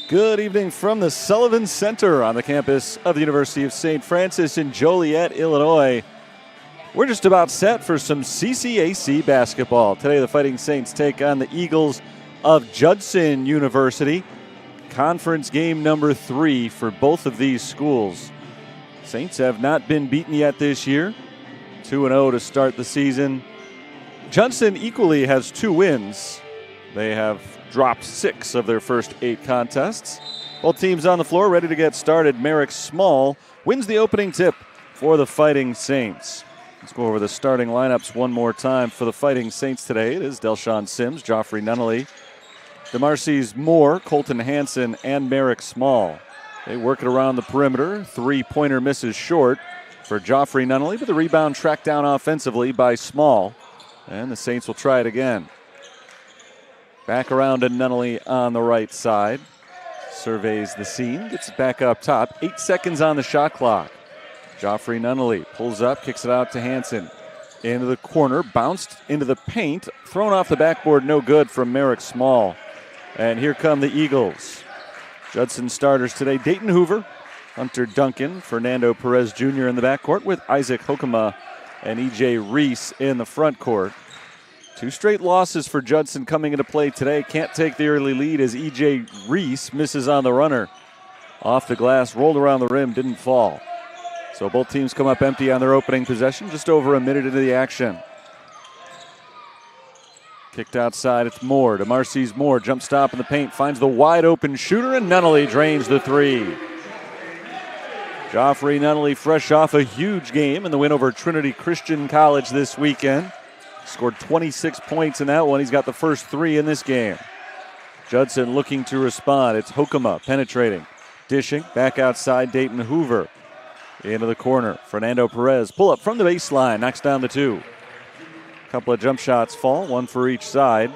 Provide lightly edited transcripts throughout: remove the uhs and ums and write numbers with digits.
Good evening from the Sullivan Center on the campus of the University of St. Francis in Joliet, Illinois. We're just about set for some CCAC basketball. Today the Fighting Saints take on the Eagles of Judson University. Conference game number 3 for both of these schools. Saints have not been beaten yet this year. 2-0 to start the season. Judson equally has 2 wins. They have dropped 6 of their first 8 contests. Both teams on the floor ready to get started. Merrick Small wins the opening tip for the Fighting Saints. Let's go over the starting lineups one more time for the Fighting Saints today. It is Delshawn Sims, Joffrey Nunnally, DeMarcys Moore, Colton Hansen, and Merrick Small. They work it around the perimeter. 3-pointer misses short for Joffrey Nunnally, but the rebound tracked down offensively by Small. And the Saints will try it again. Back around to Nunnally on the right side. Surveys the scene, gets it back up top. 8 seconds on the shot clock. Joffrey Nunnally pulls up, kicks it out to Hansen. Into the corner, bounced into the paint. Thrown off the backboard, no good from Merrick Small. And here come the Eagles. Judson starters today, Dayton Hoover, Hunter Duncan, Fernando Perez Jr. in the backcourt with Isaac Hokema and E.J. Reese in the front court. 2 straight losses for Judson coming into play today. Can't take the early lead as E.J. Reese misses on the runner. Off the glass, rolled around the rim, didn't fall. So both teams come up empty on their opening possession, just over a minute into the action. Kicked outside, it's Moore. DeMarcys Moore, jump stop in the paint, finds the wide open shooter, and Nunnally drains the 3. Joffrey Nunnally fresh off a huge game in the win over Trinity Christian College this weekend. Scored 26 points in that one. He's got the first 3 in this game. Judson looking to respond. It's Hokema penetrating. Dishing. Back outside, Dayton Hoover. Into the corner. Fernando Perez. Pull up from the baseline. Knocks down the 2. Couple of jump shots fall. 1 for each side.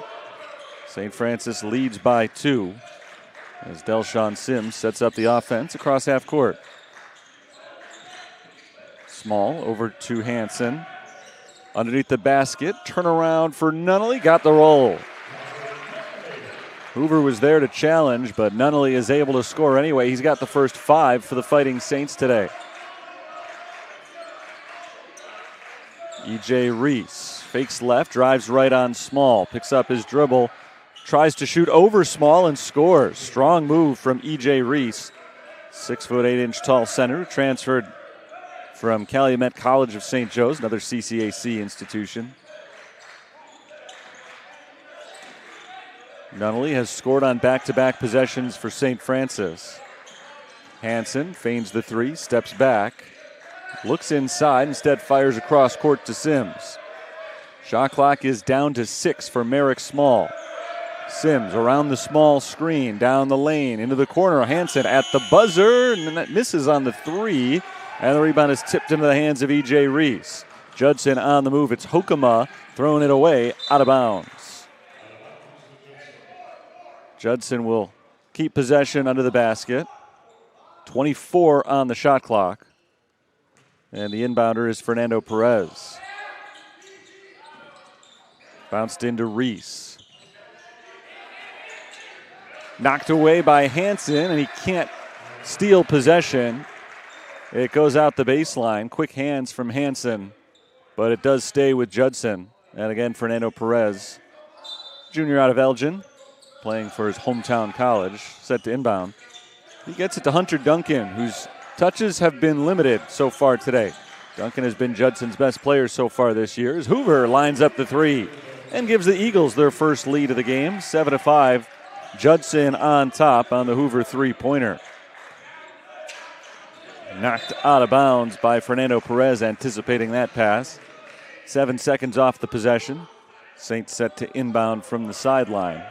St. Francis leads by 2. As Delshawn Sims sets up the offense across half court. Small over to Hansen. Underneath the basket, turnaround for Nunnally, got the roll. Hoover was there to challenge, but Nunnally is able to score anyway. He's got the first 5 for the Fighting Saints today. E.J. Reese fakes left, drives right on Small, picks up his dribble, tries to shoot over Small and scores. Strong move from E.J. Reese, 6'8" tall center, transferred from Calumet College of St. Joe's, another CCAC institution. Nunnally has scored on back-to-back possessions for St. Francis. Hansen feigns the 3, steps back, looks inside, instead fires across court to Sims. Shot clock is down to 6 for Merrick Small. Sims around the small screen, down the lane, into the corner. Hansen at the buzzer, and that misses on the three. And the rebound is tipped into the hands of E.J. Reese. Judson on the move. It's Hokema throwing it away, out of bounds. Judson will keep possession under the basket. 24 on the shot clock. And the inbounder is Fernando Perez. Bounced into Reese. Knocked away by Hansen, and he can't steal possession. It goes out the baseline. Quick hands from Hansen, but it does stay with Judson. And again, Fernando Perez, junior out of Elgin, playing for his hometown college, set to inbound. He gets it to Hunter Duncan, whose touches have been limited so far today. Duncan has been Judson's best player so far this year as Hoover lines up the three and gives the Eagles their first lead of the game, 7-5. Judson on top on the Hoover three-pointer. Knocked out of bounds by Fernando Perez, anticipating that pass. 7 seconds off the possession. Saints set to inbound from the sideline.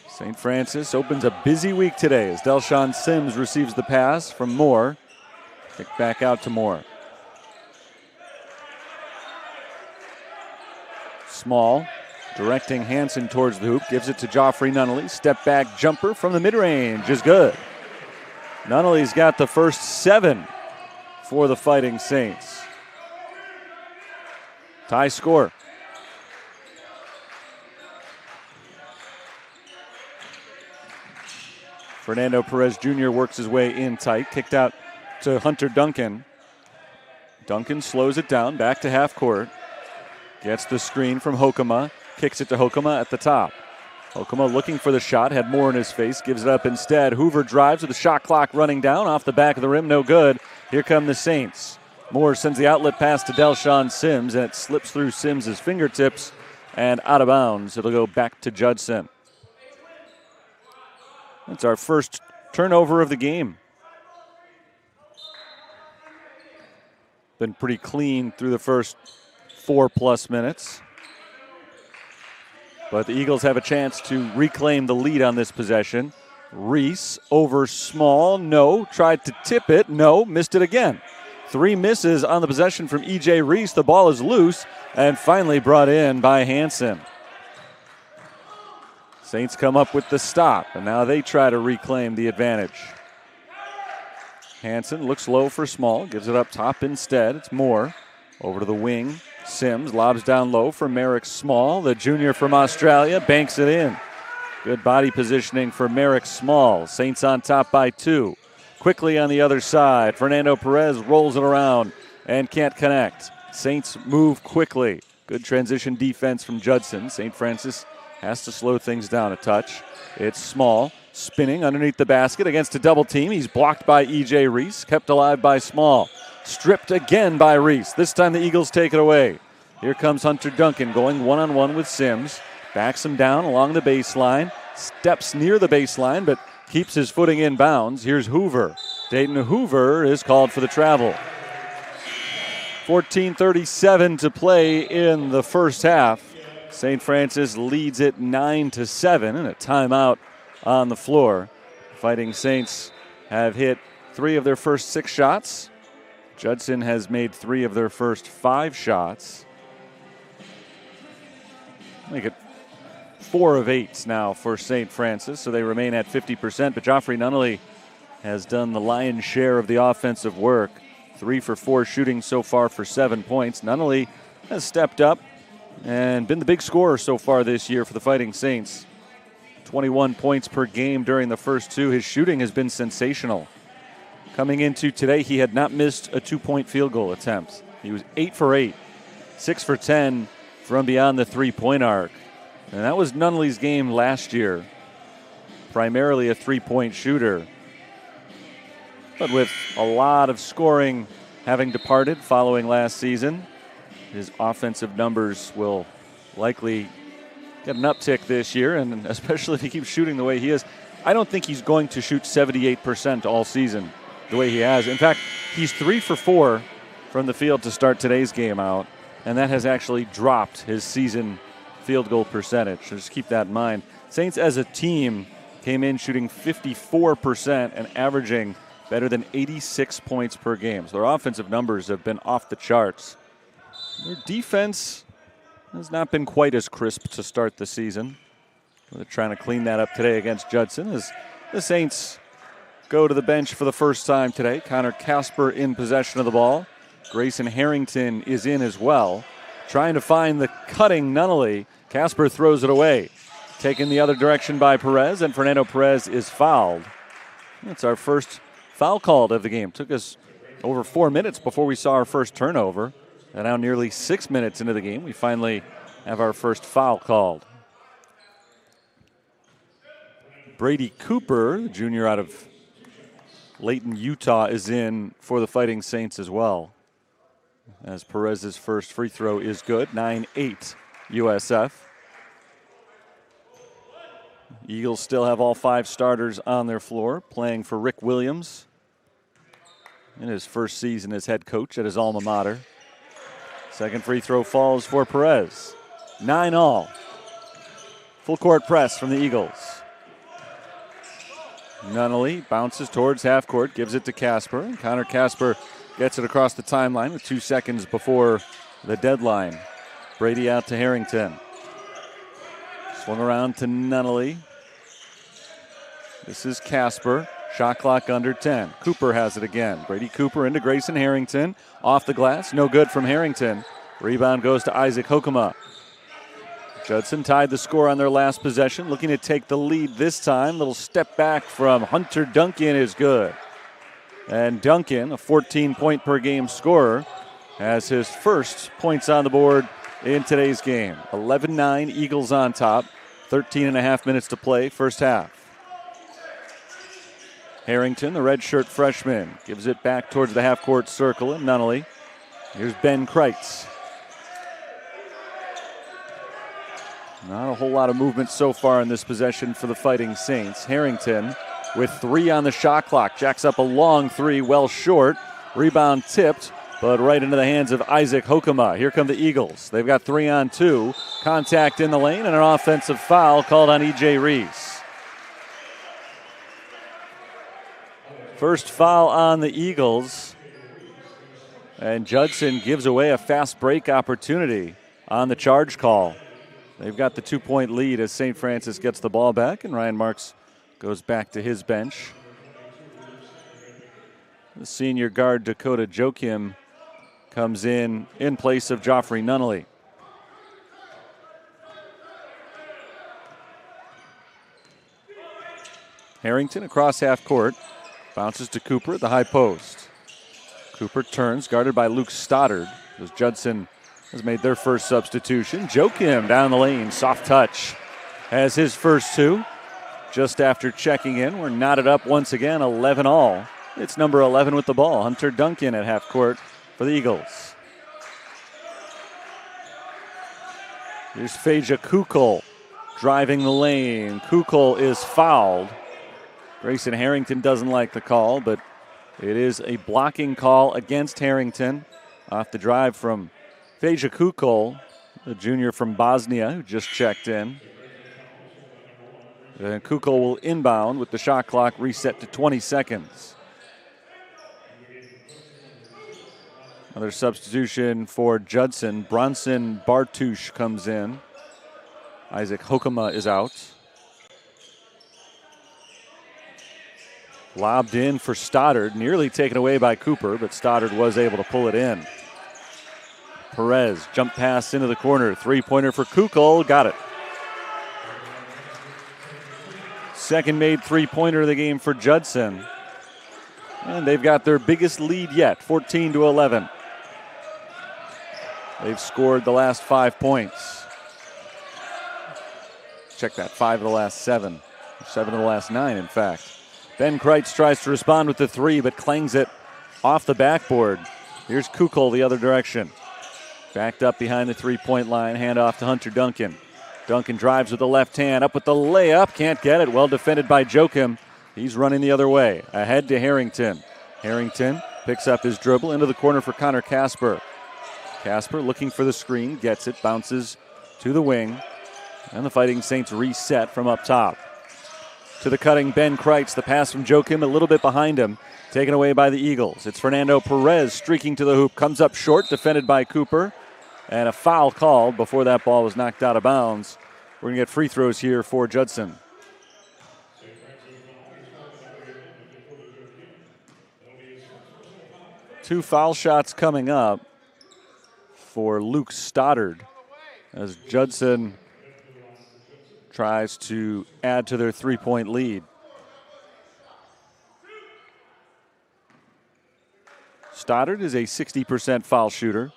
St. Francis opens a busy week today as Delshawn Sims receives the pass from Moore. Kick back out to Moore. Small, directing Hansen towards the hoop, gives it to Joffrey Nunnally. Step back jumper from the mid-range is good. Nunnally's got the first 7 for the Fighting Saints. Tie score. Fernando Perez Jr. works his way in tight, kicked out to Hunter Duncan. Duncan slows it down, back to half court. Gets the screen from Hokema, kicks it to Hokema at the top. Hokema looking for the shot, had more in his face, gives it up instead. Hoover drives with the shot clock running down off the back of the rim, no good. Here come the Saints. Moore sends the outlet pass to Delshawn Sims, and it slips through Sims' fingertips and out of bounds. It'll go back to Judson. That's our first turnover of the game. Been pretty clean through the first 4+ minutes. But the Eagles have a chance to reclaim the lead on this possession. Reese over Small, no. Tried to tip it, no. Missed it again. 3 misses on the possession from E.J. Reese. The ball is loose and finally brought in by Hansen. Saints come up with the stop, and now they try to reclaim the advantage. Hansen looks low for Small, gives it up top instead. It's Moore over to the wing. Sims lobs down low for Merrick Small, the junior from Australia, banks it in. Good body positioning for Merrick Small. Saints on top by 2. Quickly on the other side, Fernando Perez rolls it around and can't connect. Saints move quickly. Good transition defense from Judson. St. Francis has to slow things down a touch. It's Small, spinning underneath the basket against a double team. He's blocked by E.J. Reese, kept alive by Small. Stripped again by Reese. This time the Eagles take it away. Here comes Hunter Duncan going one-on-one with Sims. Backs him down along the baseline. Steps near the baseline, but keeps his footing in bounds. Here's Hoover. Dayton Hoover is called for the travel. 14:37 to play in the first half. St. Francis leads it 9-7, and a timeout on the floor. Fighting Saints have hit 3 of their first 6 shots. Judson has made 3 of their first 5 shots. Make it 4 of 8 now for St. Francis, so they remain at 50%. But Joffrey Nunnally has done the lion's share of the offensive work. 3 for 4 shooting so far for 7 points. Nunnally has stepped up and been the big scorer so far this year for the Fighting Saints. 21 points per game during the first 2. His shooting has been sensational. Coming into today, he had not missed a 2-point field goal attempt. He was 8 for 8, 6 for 10 from beyond the 3-point arc. And that was Nunnally's game last year. Primarily a 3-point shooter. But with a lot of scoring having departed following last season, his offensive numbers will likely get an uptick this year, and especially if he keeps shooting the way he is. I don't think he's going to shoot 78% all season the way he has. In fact, he's 3 for 4 from the field to start today's game out. and that has actually dropped his season field goal percentage. So just keep that in mind. Saints as a team came in shooting 54% and averaging better than 86 points per game. So their offensive numbers have been off the charts. Their defense has not been quite as crisp to start the season. They're trying to clean that up today against Judson as the Saints go to the bench for the first time today. Connor Casper in possession of the ball. Grayson Harrington is in as well. Trying to find the cutting Nunnally. Casper throws it away. Taken the other direction by Perez, and Fernando Perez is fouled. That's our first foul called of the game. Took us over 4 minutes before we saw our first turnover. And now nearly 6 minutes into the game, we finally have our first foul called. Brady Cooper, the junior out of Layton, Utah, is in for the Fighting Saints as well. As Perez's first free throw is good, 9-8 USF. Eagles still have all 5 starters on their floor, playing for Rick Williams in his first season as head coach at his alma mater. Second free throw falls for Perez. 9-all. Full court press from the Eagles. Nunnally bounces towards half court, gives it to Casper. And Connor Casper gets it across the timeline with 2 seconds before the deadline. Brady out to Harrington. Swung around to Nunnally. This is Casper. Shot clock under 10. Cooper has it again. Brady Cooper into Grayson Harrington. Off the glass. No good from Harrington. Rebound goes to Isaac Hokema. Judson tied the score on their last possession. Looking to take the lead this time. Little step back from Hunter Duncan is good. And Duncan, a 14-point per game scorer, has his first points on the board in today's game. 11-9, Eagles on top. 13.5 minutes to play, first half. Harrington, the redshirt freshman, gives it back towards the half-court circle, and Nunnally. Here's Ben Kreitz. Not a whole lot of movement so far in this possession for the Fighting Saints. Harrington with 3 on the shot clock. Jacks up a long 3, well short. Rebound tipped, but right into the hands of Isaac Hokema. Here come the Eagles. They've got 3 on 2. Contact in the lane and an offensive foul called on E.J. Reese. First foul on the Eagles. And Judson gives away a fast break opportunity on the charge call. They've got the 2-point lead as St. Francis gets the ball back, and Ryan Marks goes back to his bench. The senior guard Dakota Joachim comes in place of Joffrey Nunnally. Harrington across half court. Bounces to Cooper at the high post. Cooper turns, guarded by Luke Stoddard, as Judson has made their first substitution. Joachim down the lane, soft touch. Has his first 2. Just after checking in, we're knotted up once again, 11-all. It's number 11 with the ball, Hunter Duncan at half court for the Eagles. Here's Phaedra Kukul driving the lane. Kukul is fouled. Grayson Harrington doesn't like the call, but it is a blocking call against Harrington off the drive from Phaedra Kukul, the junior from Bosnia who just checked in. And Kukul will inbound with the shot clock reset to 20 seconds. Another substitution for Judson. Bronson Bartush comes in. Isaac Hokema is out. Lobbed in for Stoddard, nearly taken away by Cooper, but Stoddard was able to pull it in. Perez, jump pass into the corner. 3-pointer for Kukul, got it. Second made 3-pointer of the game for Judson. And they've got their biggest lead yet, 14-11. They've scored the last 5 points. Check that, 5 of the last 7. 7 of the last 9, in fact. Ben Kreitz tries to respond with the 3, but clangs it off the backboard. Here's Kukul the other direction. Backed up behind the 3-point line, handoff to Hunter Duncan. Duncan drives with the left hand, up with the layup, can't get it. Well defended by Joachim. He's running the other way. Ahead to Harrington. Harrington picks up his dribble into the corner for Connor Casper. Casper looking for the screen, gets it, bounces to the wing, and the Fighting Saints reset from up top. To the cutting Ben Kreitz, the pass from Joachim a little bit behind him, taken away by the Eagles. It's Fernando Perez streaking to the hoop, comes up short, defended by Cooper, and a foul called before that ball was knocked out of bounds. We're going to get free throws here for Judson. 2 foul shots coming up for Luke Stoddard as Judson tries to add to their 3-point lead. Stoddard is a 60% foul shooter,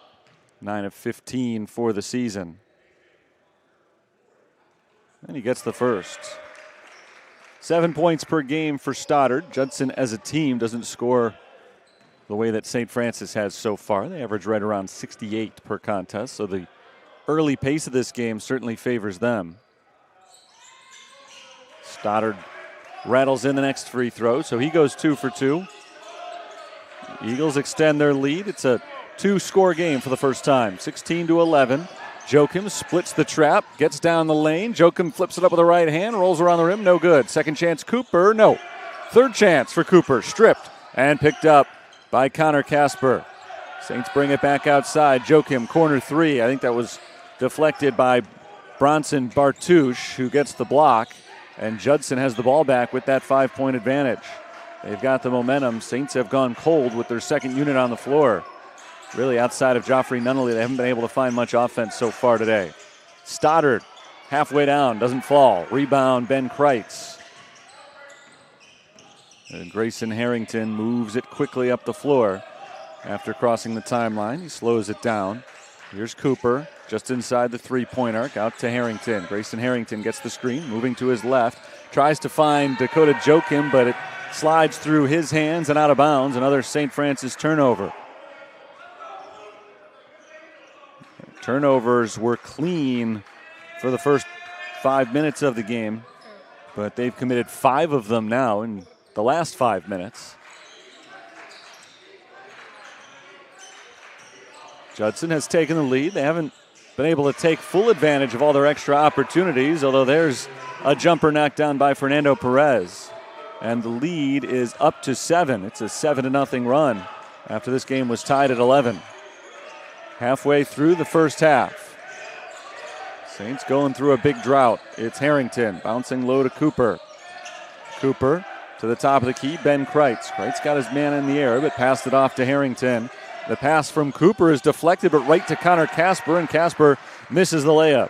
9 of 15 for the season. And he gets the first. 7 points per game for Stoddard. Judson as a team doesn't score the way that St. Francis has so far. They average right around 68 per contest, so the early pace of this game certainly favors them. Stoddard rattles in the next free throw, so he goes 2 for 2. Eagles extend their lead. It's a 2-score game for the first time, 16-11. Joachim splits the trap, gets down the lane. Joachim flips it up with the right hand, rolls around the rim, no good. Second chance, Cooper, no. Third chance for Cooper, stripped and picked up by Connor Casper. Saints bring it back outside. Joachim, corner 3. I think that was deflected by Bronson Bartouche, who gets the block. And Judson has the ball back with that 5-point advantage. They've got the momentum. Saints have gone cold with their second unit on the floor. Really, outside of Joffrey Nunnally, they haven't been able to find much offense so far today. Stoddard, halfway down, doesn't fall. Rebound, Ben Kreitz. And Grayson Harrington moves it quickly up the floor after crossing the timeline. He slows it down. Here's Cooper, just inside the 3-point arc, out to Harrington. Grayson Harrington gets the screen, moving to his left. Tries to find Dakota Joachim, but it slides through his hands and out of bounds. Another St. Francis turnover. Turnovers were clean for the first 5 minutes of the game, but they've committed 5 of them now in the last 5 minutes. Judson has taken the lead. They haven't been able to take full advantage of all their extra opportunities, although there's a jumper knocked down by Fernando Perez. And the lead is up to 7. It's a 7-0 run after this game was tied at 11. Halfway through the first half. Saints going through a big drought. It's Harrington bouncing low to Cooper. Cooper to the top of the key, Ben Kreitz. Kreitz got his man in the air, but passed it off to Harrington. The pass from Cooper is deflected, but right to Connor Casper, and Casper misses the layup.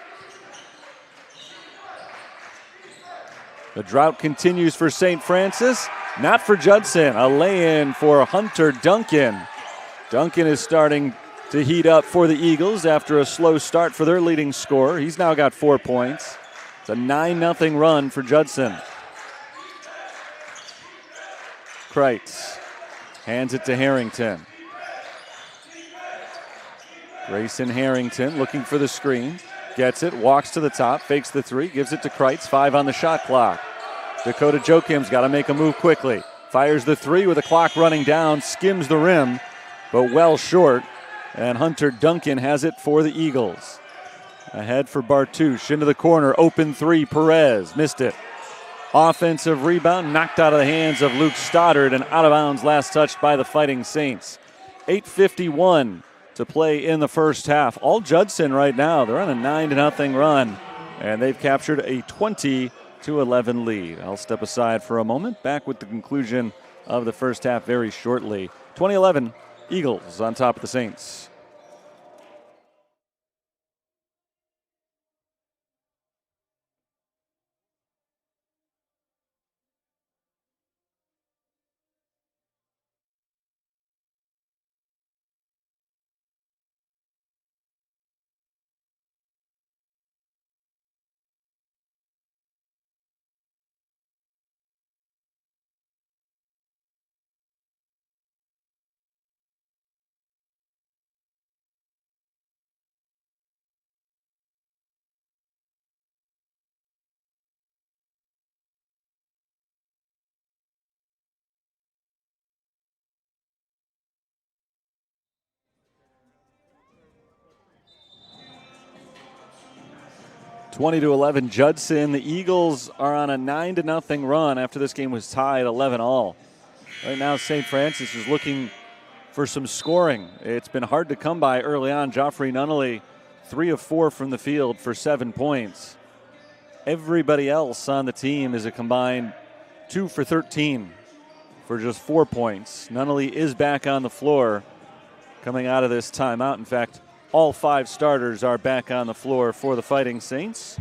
The drought continues for St. Francis, not for Judson. A lay-in for Hunter Duncan. Duncan is starting to heat up for the Eagles after a slow start for their leading scorer. He's now got 4 points. It's a 9-0 run for Judson. Kreitz hands it to Harrington. Grayson Harrington looking for the screen. Gets it, walks to the top, fakes the 3, gives it to Kreitz. 5 on the shot clock. Dakota Joachim's got to make a move quickly. Fires the 3 with the clock running down, skims the rim, but well short. And Hunter Duncan has it for the Eagles. Ahead for Bartouche, into the corner, open 3, Perez, missed it. Offensive rebound, knocked out of the hands of Luke Stoddard and out of bounds, last touched by the Fighting Saints. 8:51 to play in the first half. All Judson right now, they're on a 9-0 run, and they've captured a 20-11 lead. I'll step aside for a moment, back with the conclusion of the first half very shortly. 2011, Eagles on top of the Saints. 20-11 Judson. The Eagles are on a 9-0 run after this game was tied 11-all. Right now, St. Francis is looking for some scoring. It's been hard to come by early on. Joffrey Nunnally, 3 of 4 from the field for 7 points. Everybody else on the team is a combined 2 for 13 for just 4 points. Nunnally is back on the floor coming out of this timeout. In fact, all 5 starters are back on the floor for the Fighting Saints.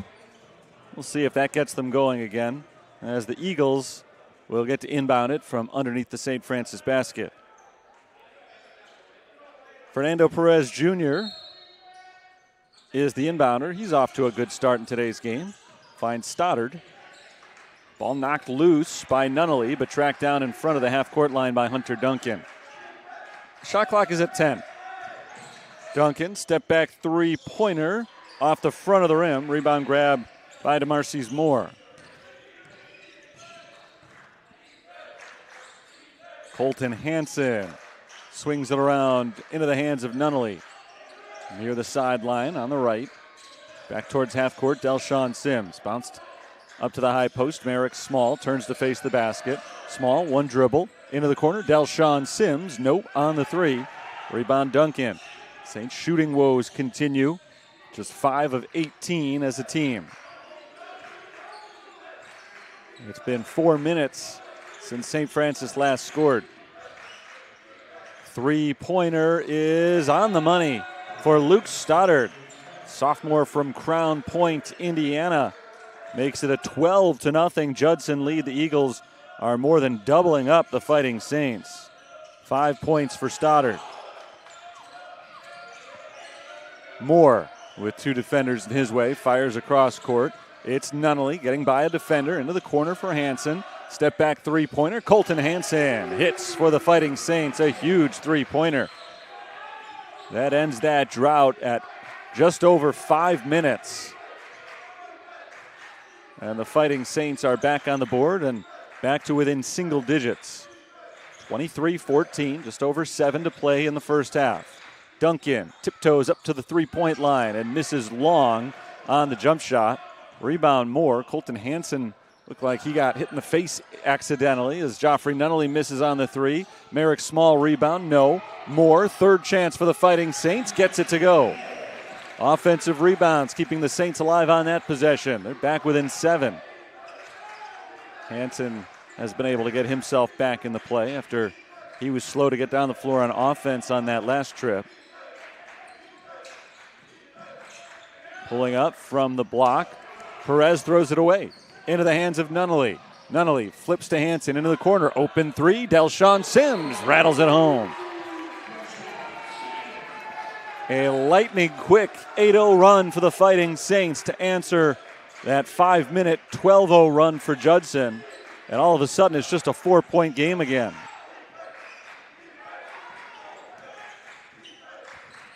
We'll see if that gets them going again, as the Eagles will get to inbound it from underneath the St. Francis basket. Fernando Perez Jr. is the inbounder. He's off to a good start in today's game. Finds Stoddard. Ball knocked loose by Nunnally, but tracked down in front of the half-court line by Hunter Duncan. Shot clock is at 10. Duncan, step back three-pointer off the front of the rim. Rebound grab by DeMarcus Moore. Colton Hansen swings it around into the hands of Nunnally. Near the sideline on the right. Back towards half court, Delshawn Sims. Bounced up to the high post. Merrick Small turns to face the basket. Small, one dribble into the corner. Delshawn Sims, nope on the 3. Rebound Duncan. Saints shooting woes continue. Just 5 of 18 as a team. It's been 4 minutes since St. Francis last scored. Three-pointer is on the money for Luke Stoddard. Sophomore from Crown Point, Indiana. Makes it a 12-0 Judson lead. The Eagles are more than doubling up the Fighting Saints. 5 points for Stoddard. Moore with 2 defenders in his way. Fires across court. It's Nunnally getting by a defender into the corner for Hansen. Step back three-pointer. Colton Hansen hits for the Fighting Saints. A huge three-pointer. That ends that drought at just over 5 minutes. And the Fighting Saints are back on the board and back to within single digits. 23-14, just over 7 to play in the first half. Duncan tiptoes up to the three-point line and misses long on the jump shot. Rebound Moore. Colton Hansen looked like he got hit in the face accidentally as Joffrey Nunnally misses on the 3. Merrick Small rebound, no. Moore, third chance for the Fighting Saints, gets it to go. Offensive rebounds, keeping the Saints alive on that possession. They're back within 7. Hansen has been able to get himself back in the play after he was slow to get down the floor on offense on that last trip. Pulling up from the block. Perez throws it away into the hands of Nunnally. Nunnally flips to Hansen into the corner. Open 3. Delshawn Sims rattles it home. A lightning-quick 8-0 run for the Fighting Saints to answer that 5-minute 12-0 run for Judson. And all of a sudden, it's just a 4-point game again.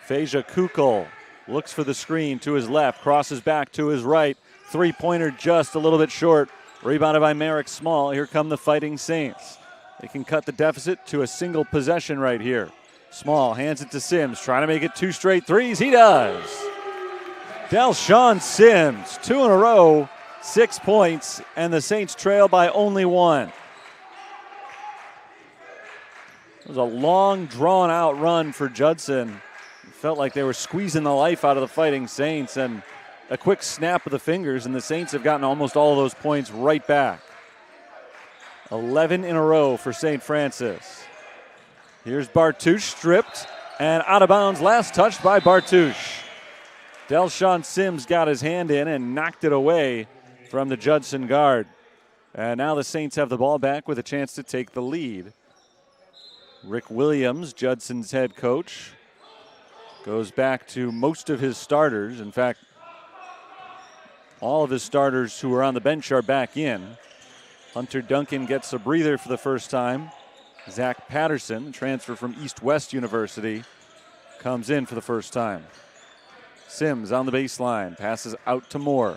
Phasia Kukul looks for the screen to his left, crosses back to his right. Three-pointer just a little bit short. Rebounded by Merrick Small. Here come the Fighting Saints. They can cut the deficit to a single possession right here. Small hands it to Sims, trying to make it 2 straight threes. He does. Delshawn Sims, 2 in a row, 6 points, and the Saints trail by only 1. It was a long, drawn-out run for Judson. It felt like they were squeezing the life out of the Fighting Saints, and a quick snap of the fingers, and the Saints have gotten almost all of those points right back. 11 in a row for St. Francis. Here's Bartouche stripped and out of bounds. Last touched by Bartouche. Delshawn Sims got his hand in and knocked it away from the Judson guard. And now the Saints have the ball back with a chance to take the lead. Rick Williams, Judson's head coach, goes back to most of his starters. In fact, all of his starters who are on the bench are back in. Hunter Duncan gets a breather for the first time. Zach Patterson, transfer from East West University, comes in for the first time. Sims on the baseline, passes out to Moore.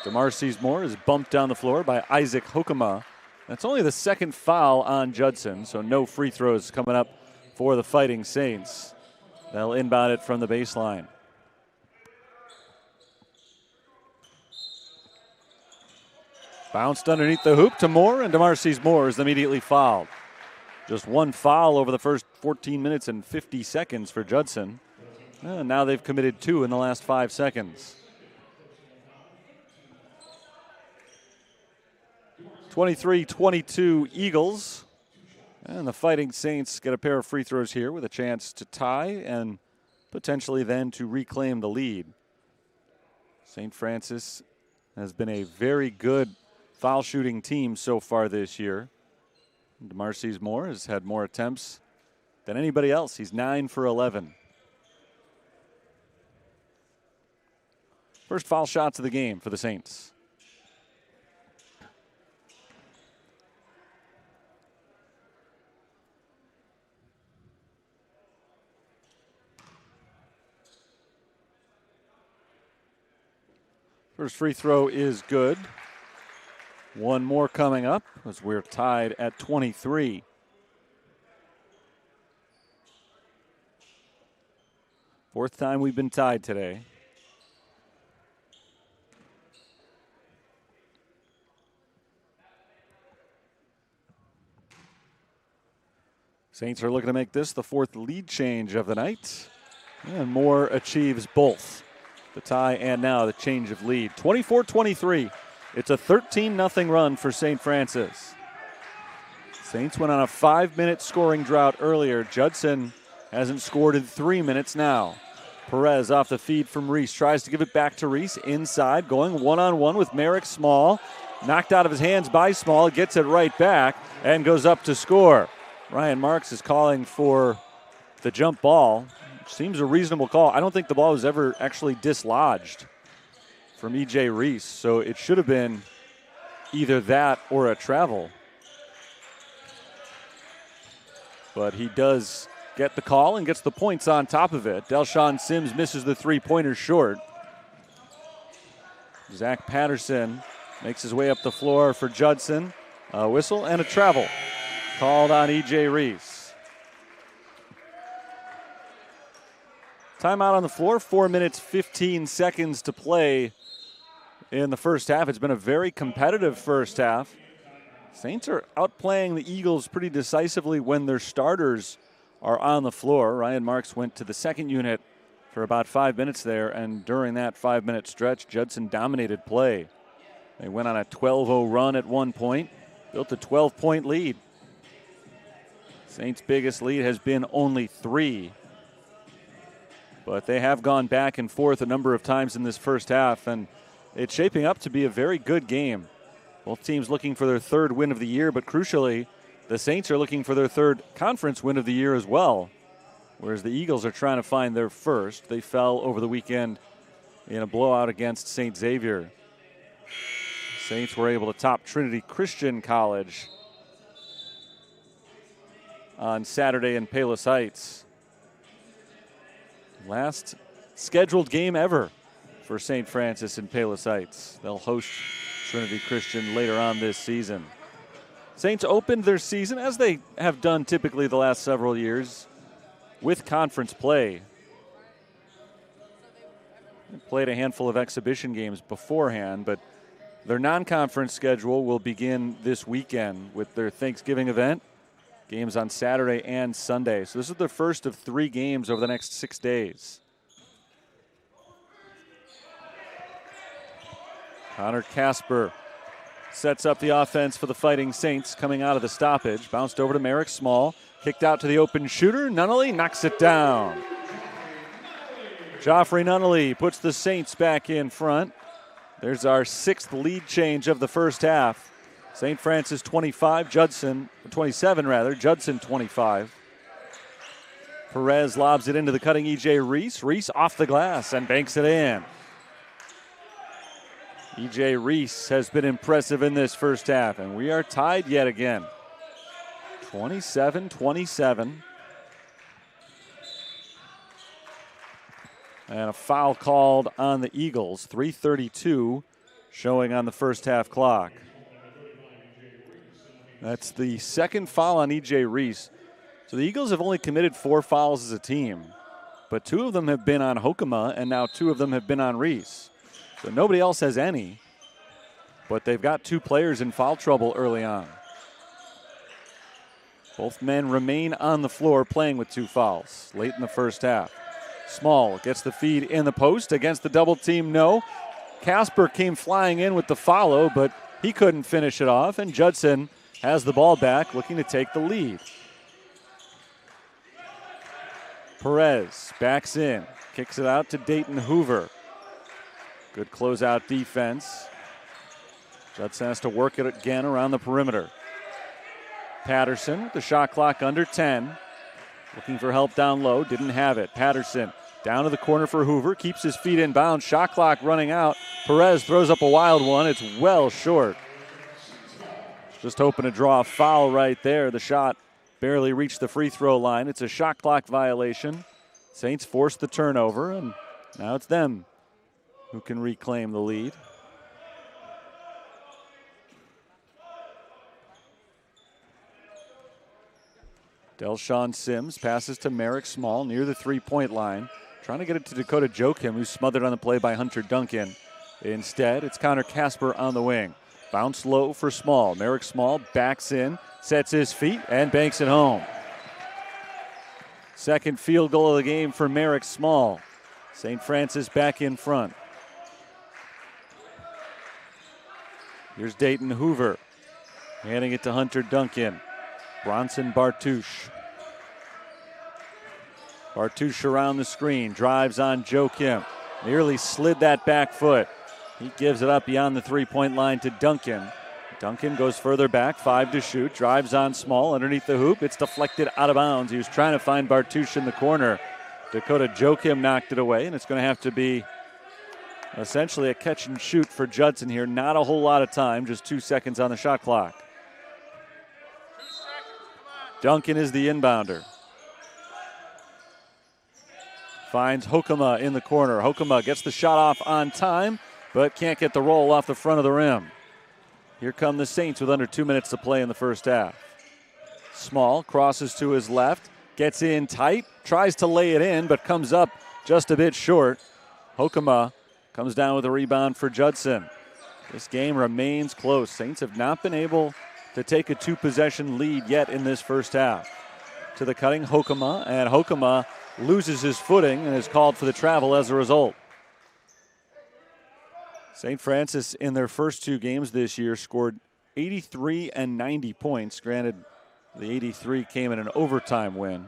DeMarcus Moore is bumped down the floor by Isaac Hokema. That's only the second foul on Judson, so no free throws coming up for the Fighting Saints. They'll inbound it from the baseline. Bounced underneath the hoop to Moore, and DeMarcus Moore is immediately fouled. Just one foul over the first 14 minutes and 50 seconds for Judson. And now they've committed 2 in the last 5 seconds. 23-22 Eagles. And the Fighting Saints get a pair of free throws here with a chance to tie and potentially then to reclaim the lead. St. Francis has been a very good foul shooting team so far this year. DeMarcus Moore has had more attempts than anybody else. He's 9 for 11. First foul shots of the game for the Saints. First free throw is good. One more coming up as we're tied at 23. Fourth time we've been tied today. Saints are looking to make this the 4th lead change of the night. And Moore achieves both the tie and now the change of lead. 24-23. It's a 13-0 run for St. Francis. Saints went on a 5-minute scoring drought earlier. Judson hasn't scored in 3 minutes now. Perez off the feed from Reese. Tries to give it back to Reese. Inside, going one-on-one with Merrick Small. Knocked out of his hands by Small. Gets it right back and goes up to score. Ryan Marks is calling for the jump ball. Seems a reasonable call. I don't think the ball was ever actually dislodged from E.J. Reese, so it should have been either that or a travel. But he does get the call and gets the points on top of it. Delshawn Sims misses the three-pointer short. Zach Patterson makes his way up the floor for Judson. A whistle and a travel called on E.J. Reese. Timeout on the floor, 4 minutes, 15 seconds to play in the first half. It's been a very competitive first half. Saints are outplaying the Eagles pretty decisively when their starters are on the floor. Ryan Marks went to the second unit for about 5 minutes there, and during that 5-minute stretch, Judson dominated play. They went on a 12-0 run at one point, built a 12-point lead. Saints' biggest lead has been only 3. But they have gone back and forth a number of times in this first half, and it's shaping up to be a very good game. Both teams looking for their 3rd win of the year, but crucially, the Saints are looking for their 3rd conference win of the year as well, whereas the Eagles are trying to find their first. They fell over the weekend in a blowout against St. Xavier. Saints were able to top Trinity Christian College on Saturday in Palos Heights. Last scheduled game ever for St. Francis in Palos Heights. They'll host Trinity Christian later on this season. Saints opened their season, as they have done typically the last several years, with conference play. They played a handful of exhibition games beforehand, but their non-conference schedule will begin this weekend with their Thanksgiving event. Games on Saturday and Sunday. So this is the first of 3 games over the next 6 days. Connor Casper sets up the offense for the Fighting Saints coming out of the stoppage. Bounced over to Merrick Small. Kicked out to the open shooter. Nunnally knocks it down. Joffrey Nunnally puts the Saints back in front. There's our 6th lead change of the first half. St. Francis 25, Judson 27 rather, Judson 25. Perez lobs it into the cutting E.J. Reese. Reese off the glass and banks it in. E.J. Reese has been impressive in this first half, and we are tied yet again. 27-27. And a foul called on the Eagles. 3:32 showing on the first half clock. That's the 2nd foul on E.J. Reese. So the Eagles have only committed 4 fouls as a team, but 2 of them have been on Hokema, and now 2 of them have been on Reese. So nobody else has any. but they've got two players in foul trouble early on. Both men remain on the floor playing with two fouls late in the first half. Small gets the feed in the post against the double team, no. Casper came flying in with the follow, but he couldn't finish it off, and Judson has the ball back, looking to take the lead. Perez backs in, kicks it out to Dayton Hoover. Good closeout defense. Judson has to work it again around the perimeter. Patterson with the shot clock under 10. Looking for help down low, didn't have it. Patterson down to the corner for Hoover, keeps his feet in bounds. Shot clock running out. Perez throws up a wild one. It's well short. Just hoping to draw a foul right there. The shot barely reached the free throw line. It's a shot clock violation. Saints forced the turnover, and now it's them who can reclaim the lead. Delshawn Sims passes to Merrick Small near the three-point line. Trying to get it to Dakota Joachim, who's smothered on the play by Hunter Duncan. Instead, it's Connor Casper on the wing. Bounce low for Small. Merrick Small backs in, sets his feet, and banks it home. Second field goal of the game for Merrick Small. St. Francis back in front. Here's Dayton Hoover. Handing it to Hunter Duncan. Bronson Bartouche. Bartouche around the screen, drives on Joachim. Nearly slid that back foot. He gives it up beyond the three-point line to Duncan. Duncan goes further back, 5 to shoot, drives on Small underneath the hoop. It's deflected out of bounds. He was trying to find Bartouche in the corner. Dakota Joachim knocked it away, and it's going to have to be essentially a catch and shoot for Judson here. Not a whole lot of time, just 2 seconds on the shot clock. Duncan is the inbounder. Finds Hokema in the corner. Hokema gets the shot off on time, but can't get the roll off the front of the rim. Here come the Saints with under 2 minutes to play in the first half. Small crosses to his left, gets in tight, tries to lay it in, but comes up just a bit short. Hokema comes down with a rebound for Judson. This game remains close. Saints have not been able to take a two-possession lead yet in this first half. To the cutting Hokema, and Hokema loses his footing and is called for the travel as a result. St. Francis in their first two games this year scored 83 and 90 points. Granted, the 83 came in an overtime win,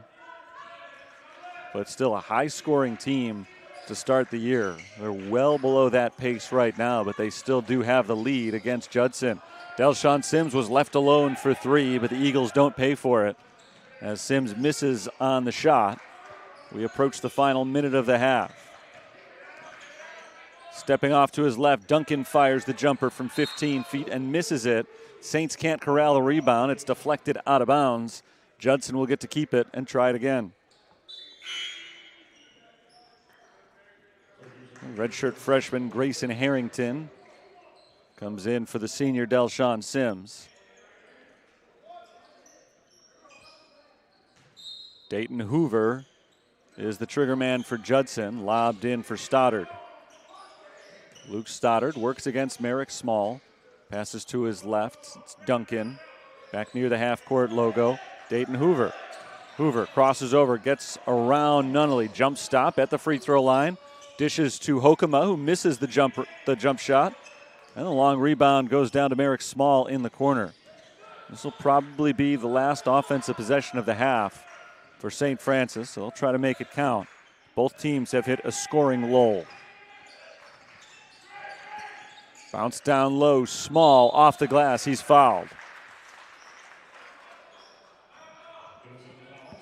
but still a high-scoring team to start the year. They're well below that pace right now, but they still do have the lead against Judson. Delshawn Sims was left alone for three, but the Eagles don't pay for it as Sims misses on the shot. We approach the final minute of the half. Stepping off to his left, Duncan fires the jumper from 15 feet and misses it. Saints can't corral a rebound. It's deflected out of bounds. Judson will get to keep it and try it again. Redshirt freshman Grayson Harrington comes in for the senior Delshawn Sims. Dayton Hoover is the trigger man for Judson, lobbed in for Stoddard. Luke Stoddard works against Merrick Small. Passes to his left. It's Duncan. Back near the half-court logo. Dayton Hoover. Hoover crosses over, gets around Nunnally. Jump stop at the free throw line. Dishes to Hokema, who misses the jump shot. And the long rebound goes down to Merrick Small in the corner. This will probably be the last offensive possession of the half for St. Francis, so they'll try to make it count. Both teams have hit a scoring lull. Bounce down low, Small off the glass, he's fouled.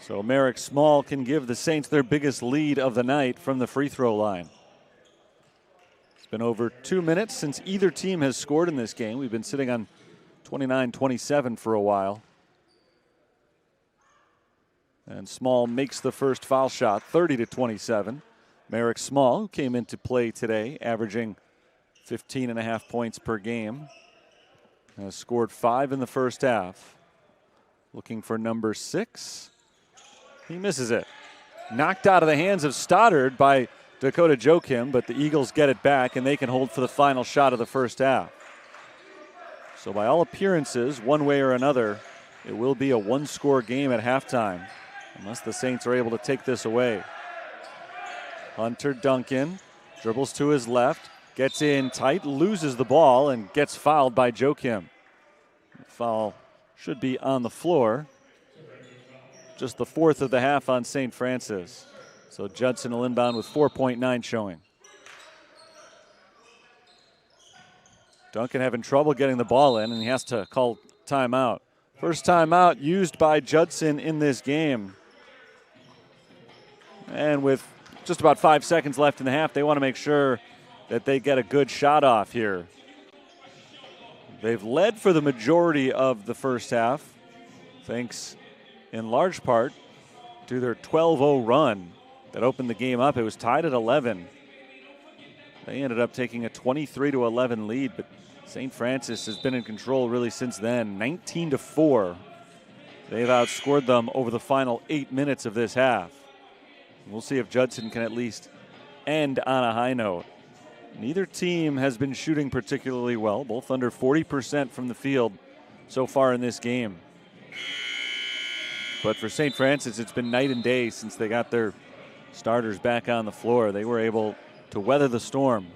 So Merrick Small can give the Saints their biggest lead of the night from the free throw line. It's been over 2 minutes since either team has scored in this game. We've been sitting on 29-27 for a while. And Small makes the first foul shot, 30-27. Merrick Small, who came into play today, averaging 15.5 points per game, has scored 5 in the first half. Looking for number 6. He misses it. Knocked out of the hands of Stoddard by Dakota Joachim, but the Eagles get it back and they can hold for the final shot of the first half. So by all appearances, one way or another, it will be a one-score game at halftime, unless the Saints are able to take this away. Hunter Duncan dribbles to his left, gets in tight, loses the ball, and gets fouled by Joakim. The foul should be on the floor. Just the fourth of the half on St. Francis. So Judson will inbound with 4.9 showing. Duncan having trouble getting the ball in, and he has to call timeout. First timeout used by Judson in this game. And with just about 5 seconds left in the half, they want to make sure that they get a good shot off here. They've led for the majority of the first half, thanks in large part to their 12-0 run that opened the game up. It was tied at 11. They ended up taking a 23-11 lead, but St. Francis has been in control really since then, 19-4. They've outscored them over the final 8 minutes of this half. We'll see if Judson can at least end on a high note. Neither team has been shooting particularly well, both under 40% from the field so far in this game. But for St. Francis, it's been night and day since they got their starters back on the floor. They were able to weather the storm.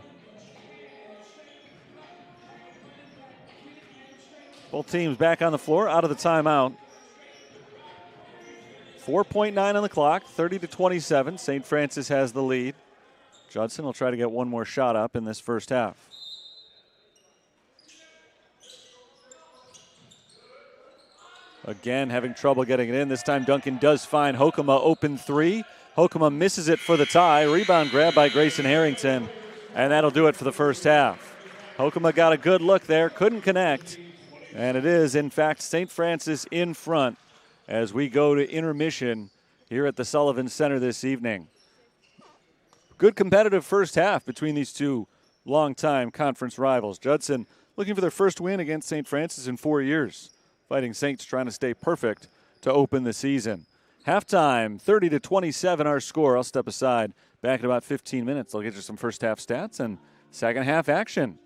Both teams back on the floor, out of the timeout. 4.9 on the clock, 30-27. St. Francis has the lead. Judson will try to get one more shot up in this first half. Again, having trouble getting it in. This time Duncan does find Hokema open three. Hokema misses it for the tie. Rebound grab by Grayson Harrington. And that'll do it for the first half. Hokema got a good look there, couldn't connect. And it is, in fact, St. Francis in front as we go to intermission here at the Sullivan Center this evening. Good competitive first half between these two longtime conference rivals. Judson looking for their first win against St. Francis in 4 years. Fighting Saints trying to stay perfect to open the season. Halftime, 30-27 our score. I'll step aside. Back in about 15 minutes. I'll get you some first half stats and second half action.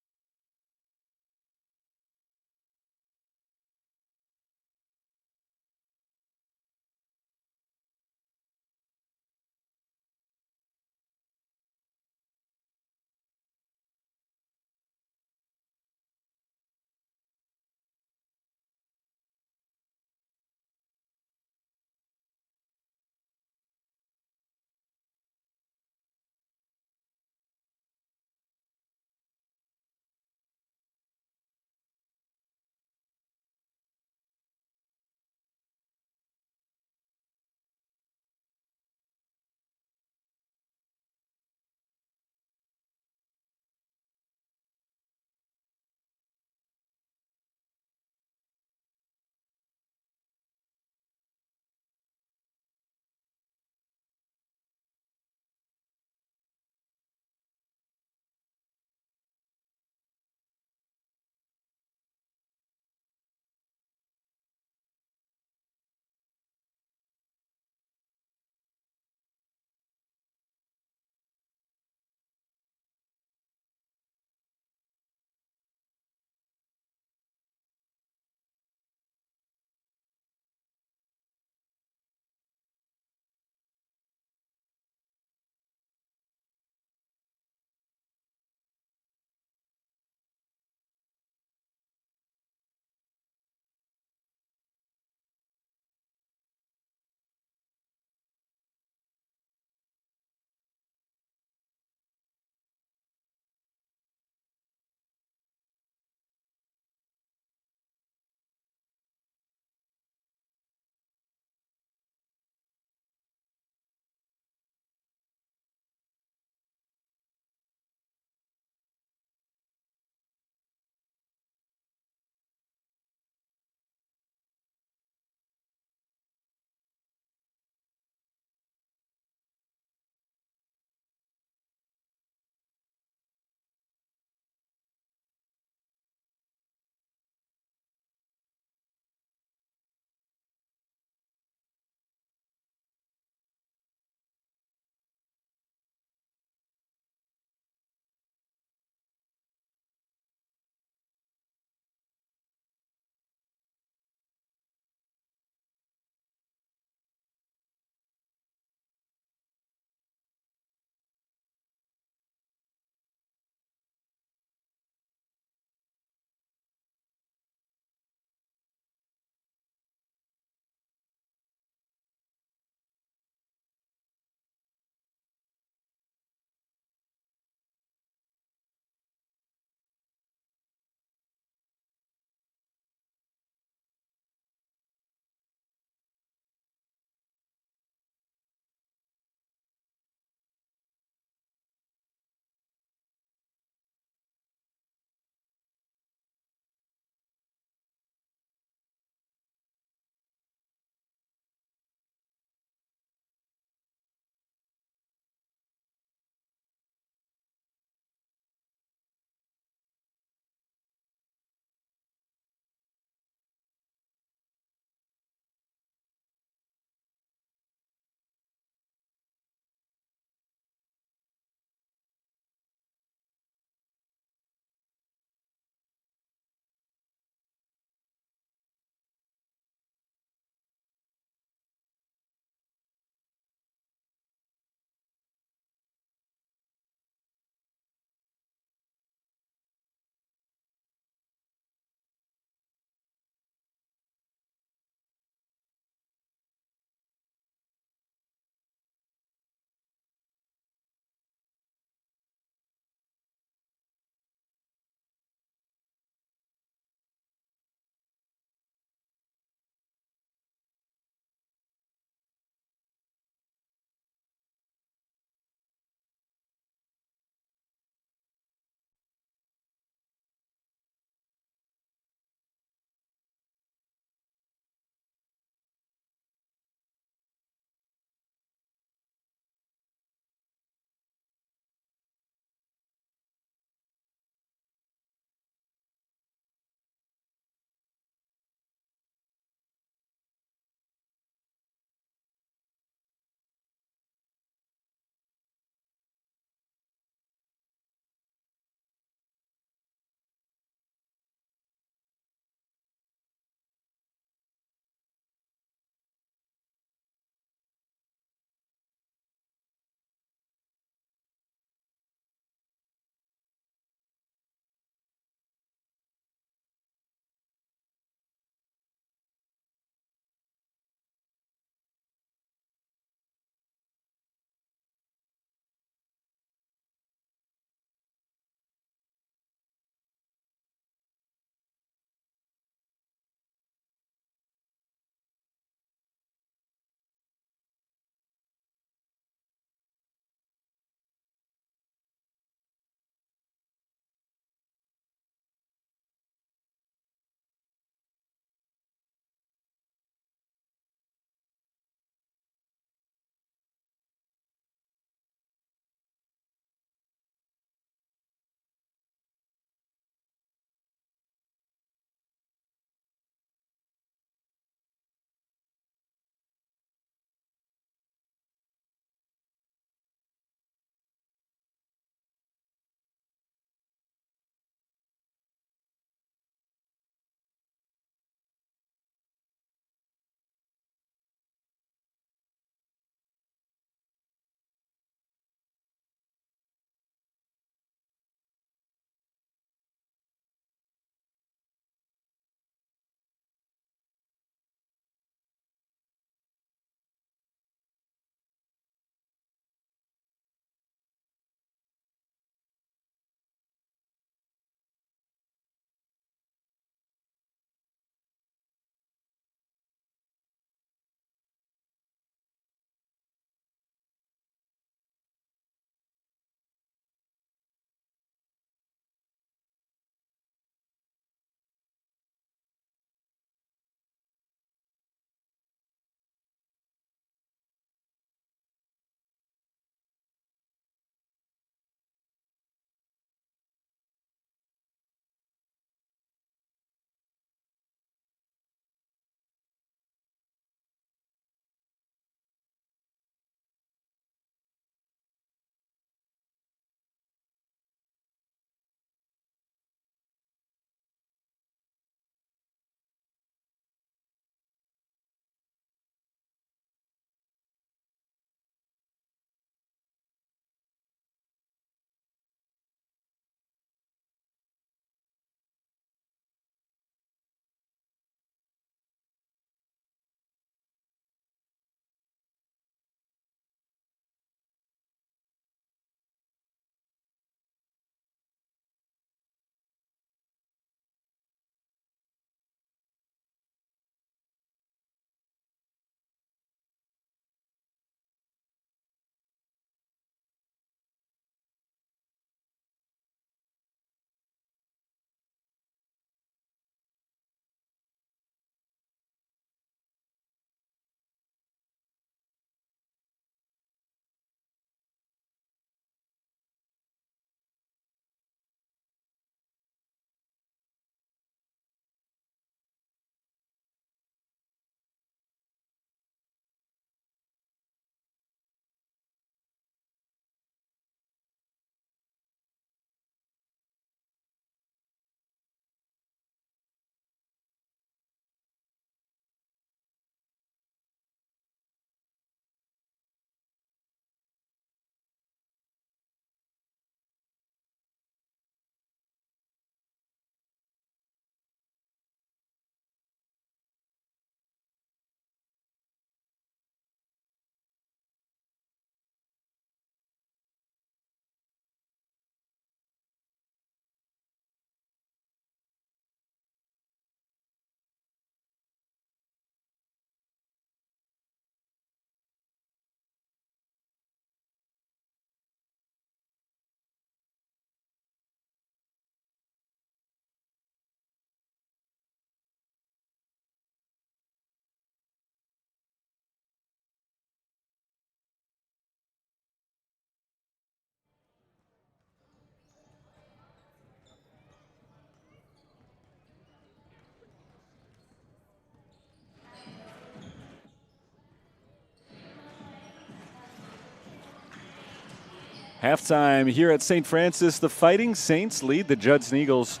Halftime here at St. Francis, the Fighting Saints lead the Judson Eagles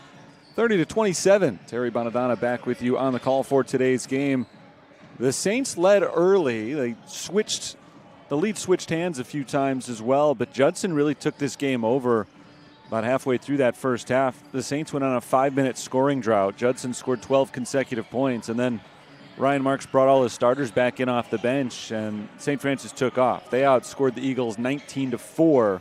30-27. Terry Bonadonna back with you on the call for today's game. The Saints led early. The lead switched hands a few times as well, but Judson really took this game over about halfway through that first half. The Saints went on a 5-minute scoring drought. Judson scored 12 consecutive points, and then Ryan Marks brought all his starters back in off the bench, and St. Francis took off. They outscored the Eagles 19-4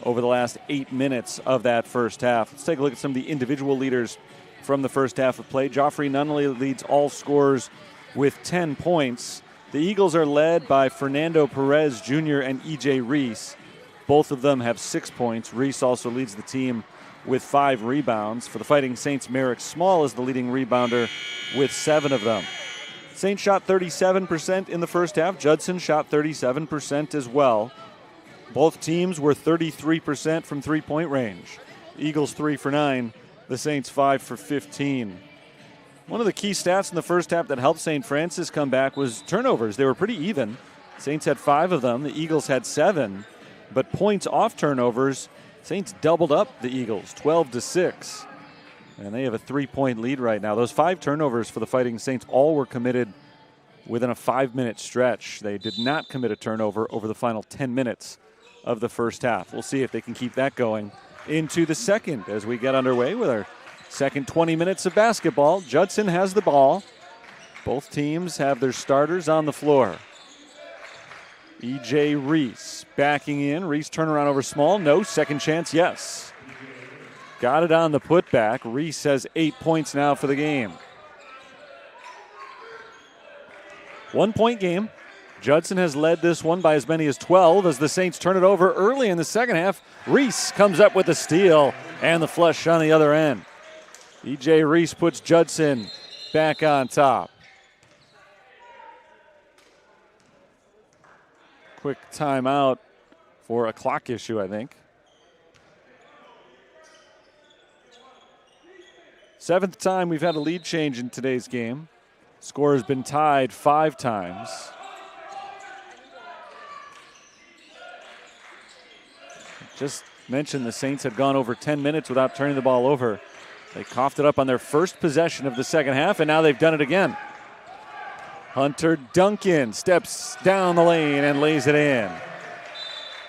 over the last 8 minutes of that first half. Let's take a look at some of the individual leaders from the first half of play. Joffrey Nunnally leads all scorers with 10 points. The Eagles are led by Fernando Perez Jr. and E.J. Reese. Both of them have 6 points. Reese also leads the team with 5 rebounds. For the Fighting Saints, Merrick Small is the leading rebounder with 7 of them. Saints shot 37% in the first half. Judson shot 37% as well. Both teams were 33% from three-point range. Eagles 3 for 9, the Saints 5 for 15. One of the key stats in the first half that helped St. Francis come back was turnovers. They were pretty even. Saints had 5 of them. The Eagles had 7. But points off turnovers, Saints doubled up the Eagles, 12-6. And they have a 3-point lead right now. Those 5 turnovers for the Fighting Saints all were committed within a 5-minute stretch. They did not commit a turnover over the final 10 minutes of the first half. We'll see if they can keep that going into the second as we get underway with our second 20 minutes of basketball. Judson has the ball. Both teams have their starters on the floor. E.J. Reese backing in. Reese turnaround over Small. No. Second chance, yes. Got it on the putback. Reese has 8 points now for the game. 1-point game. Judson has led this one by as many as 12 as the Saints turn it over early in the second half. Reese comes up with the steal and the flush on the other end. E.J. Reese puts Judson back on top. Quick timeout for a clock issue, I think. 7th time we've had a lead change in today's game. Score has been tied 5 times. Just mentioned the Saints had gone over 10 minutes without turning the ball over. They coughed it up on their first possession of the second half, and now they've done it again. Hunter Duncan steps down the lane and lays it in.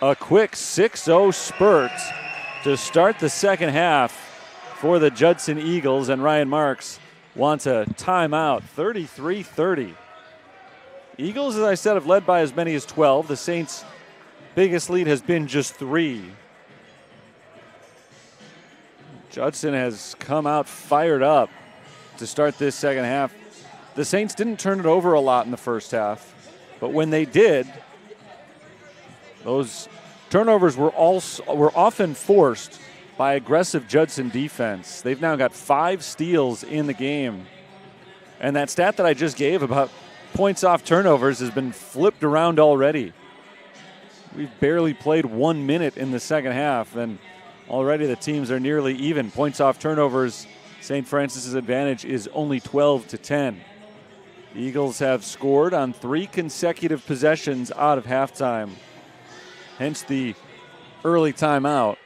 A quick 6-0 spurt to start the second half for the Judson Eagles, and Ryan Marks wants a timeout, 33-30. Eagles, as I said, have led by as many as 12. The Saints' biggest lead has been just 3. Judson has come out fired up to start this second half. The Saints didn't turn it over a lot in the first half, but when they did, those turnovers were often forced by aggressive Judson defense. They've now got 5 steals in the game, and that stat that I just gave about points off turnovers has been flipped around already. We've barely played 1 minute in the second half, and already the teams are nearly even. Points off turnovers, St. Francis's advantage is only 12-10. The Eagles have scored on 3 consecutive possessions out of halftime. Hence the early timeout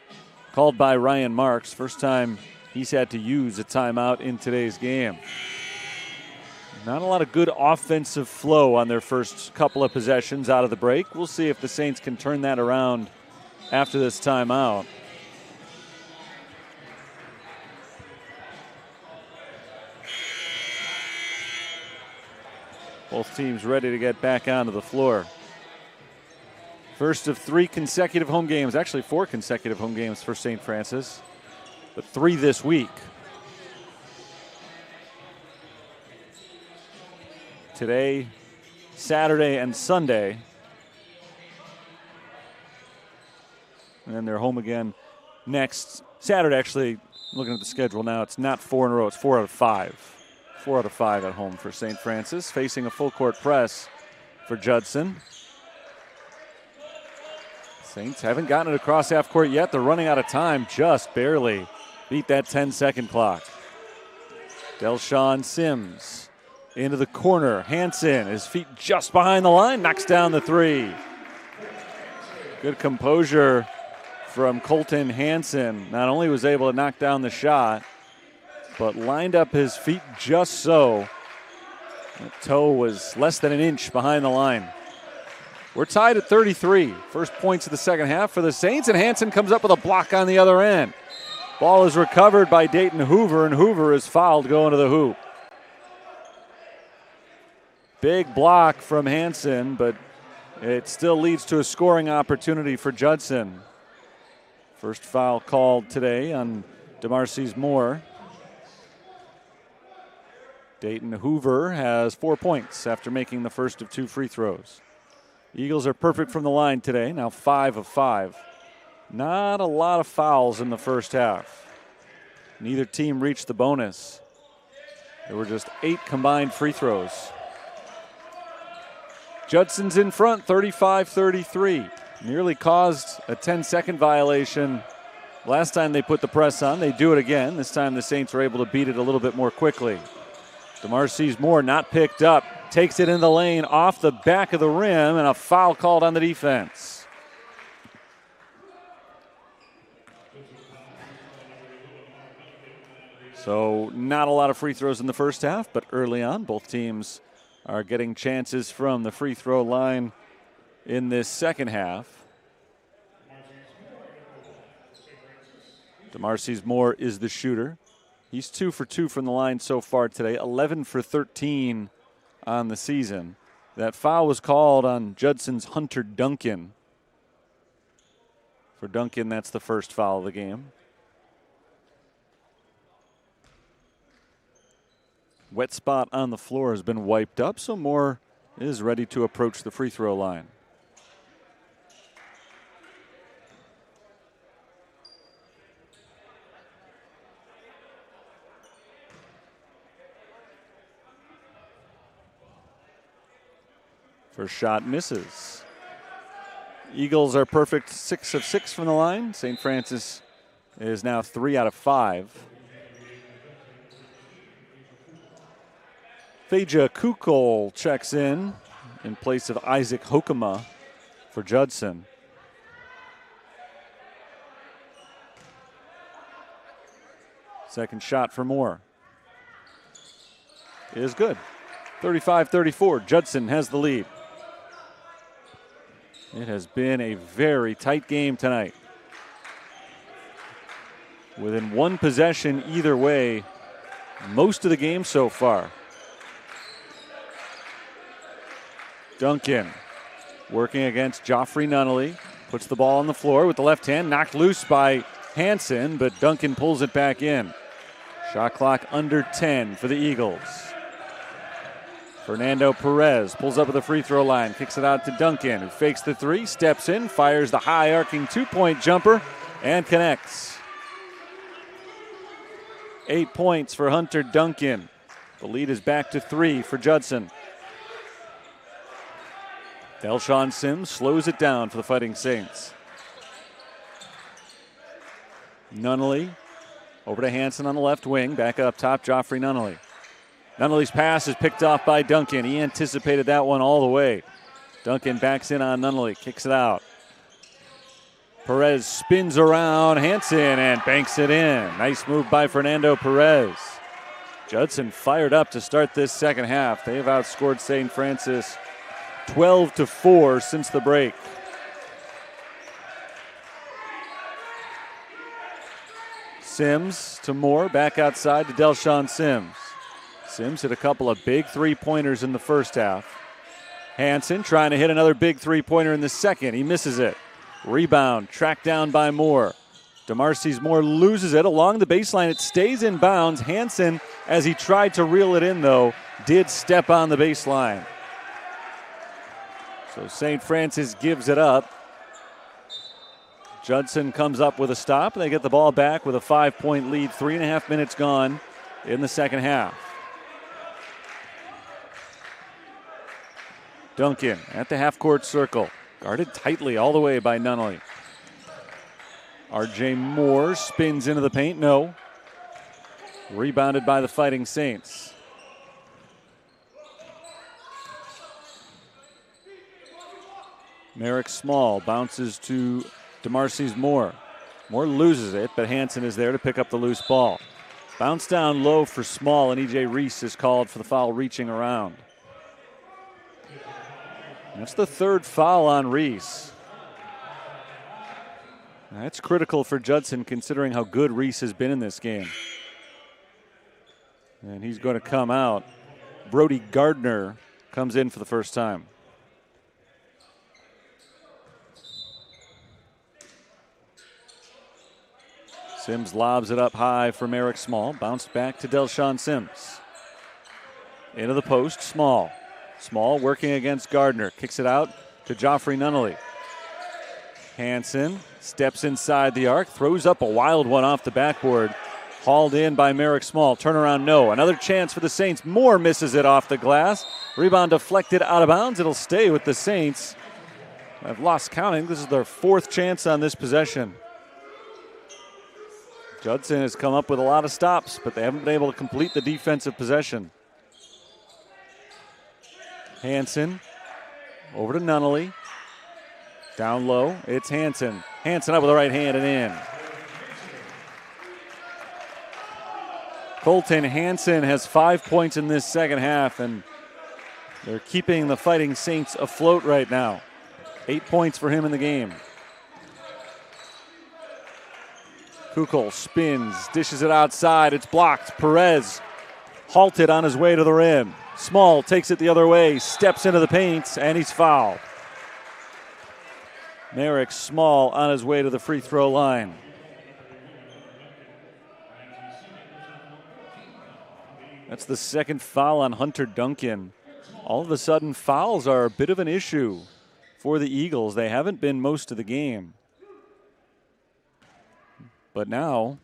called by Ryan Marks. First time he's had to use a timeout in today's game. Not a lot of good offensive flow on their first couple of possessions out of the break. We'll see if the Saints can turn that around after this timeout. Both teams ready to get back onto the floor. First of 3 consecutive home games, actually 4 consecutive home games for St. Francis, but 3 this week. Today, Saturday, and Sunday. And then they're home again next Saturday. Actually, looking at the schedule now, it's not 4 in a row, it's 4 out of 5. 4 out of 5 at home for St. Francis, facing a full court press for Judson. Saints haven't gotten it across half court yet. They're running out of time, just barely beat that 10-second clock. Delshawn Sims into the corner. Hansen, his feet just behind the line, knocks down the 3. Good composure from Colton Hansen. Not only was able to knock down the shot, but lined up his feet just so. The toe was less than an inch behind the line. We're tied at 33. First points of the second half for the Saints, and Hansen comes up with a block on the other end. Ball is recovered by Dayton Hoover, and Hoover is fouled going to the hoop. Big block from Hansen, but it still leads to a scoring opportunity for Judson. First foul called today on DeMarcus Moore. Dayton Hoover has 4 points after making the first of 2 free throws. Eagles are perfect from the line today, now 5 of 5. Not a lot of fouls in the first half. Neither team reached the bonus. There were just 8 combined free throws. Judson's in front, 35-33. Nearly caused a 10-second violation. Last time they put the press on, they do it again. This time the Saints were able to beat it a little bit more quickly. DeMarcus Moore not picked up. Takes it in the lane off the back of the rim, and a foul called on the defense. So not a lot of free throws in the first half, but early on, both teams are getting chances from the free throw line in this second half. DeMarcus Moore is the shooter. He's 2 for 2 from the line so far today, 11 for 13 on the season. That foul was called on Judson's Hunter Duncan. For Duncan, that's the first foul of the game. Wet spot on the floor has been wiped up, so Moore is ready to approach the free throw line. First shot misses. Eagles are perfect, 6 of 6 from the line. St. Francis is now 3 out of 5. Phaedra Kukol checks in place of Isaac Hokema for Judson. Second shot for Moore is good. 35-34, Judson has the lead. It has been a very tight game tonight. Within one possession either way, most of the game so far. Duncan working against Joffrey Nunnally. Puts the ball on the floor with the left hand, knocked loose by Hansen, but Duncan pulls it back in. Shot clock under 10 for the Eagles. Fernando Perez pulls up at the free throw line, kicks it out to Duncan, who fakes the 3, steps in, fires the high arcing 2-point jumper, and connects. 8 points for Hunter Duncan. The lead is back to 3 for Judson. Delshawn Sims slows it down for the Fighting Saints. Nunnally over to Hansen on the left wing. Back up top, Joffrey Nunnally. Nunnally's pass is picked off by Duncan. He anticipated that one all the way. Duncan backs in on Nunnally, kicks it out. Perez spins around Hansen and banks it in. Nice move by Fernando Perez. Judson fired up to start this second half. They've outscored St. Francis 12-4 since the break. Sims to Moore, back outside to Delshawn Sims. Sims hit a couple of big three-pointers in the first half. Hansen trying to hit another big three-pointer in the second. He misses it. Rebound, tracked down by Moore. DeMarcus Moore loses it along the baseline. It stays in bounds. Hansen, as he tried to reel it in, though, did step on the baseline. So St. Francis gives it up. Judson comes up with a stop. They get the ball back with a 5-point lead. 3.5 minutes gone in the second half. Duncan at the half-court circle. Guarded tightly all the way by Nunnally. R.J. Moore spins into the paint. No. Rebounded by the Fighting Saints. Merrick Small bounces to DeMarcy's Moore. Moore loses it, but Hansen is there to pick up the loose ball. Bounce down low for Small, and E.J. Reese is called for the foul reaching around. That's the third foul on Reese. That's critical for Judson considering how good Reese has been in this game. And he's going to come out. Brody Gardner comes in for the first time. Sims lobs it up high from Eric Small. Bounced back to Delshawn Sims. Into the post, Small. Small working against Gardner. Kicks it out to Joffrey Nunnally. Hansen steps inside the arc. Throws up a wild one off the backboard. Hauled in by Merrick Small. Turnaround, no. Another chance for the Saints. Moore misses it off the glass. Rebound deflected out of bounds. It'll stay with the Saints. I've lost counting. This is their fourth chance on this possession. Judson has come up with a lot of stops, but they haven't been able to complete the defensive possession. Hansen over to Nunnally. Down low, it's Hansen. Hansen up with the right hand and in. Colton Hansen has 5 points in this second half, and they're keeping the Fighting Saints afloat right now. 8 points for him in the game. Kukul spins, dishes it outside. It's blocked. Perez halted on his way to the rim. Small takes it the other way, steps into the paint, and he's fouled. Merrick Small on his way to the free throw line. That's the second foul on Hunter Duncan. All of a sudden, fouls are a bit of an issue for the Eagles. They haven't been most of the game. But now,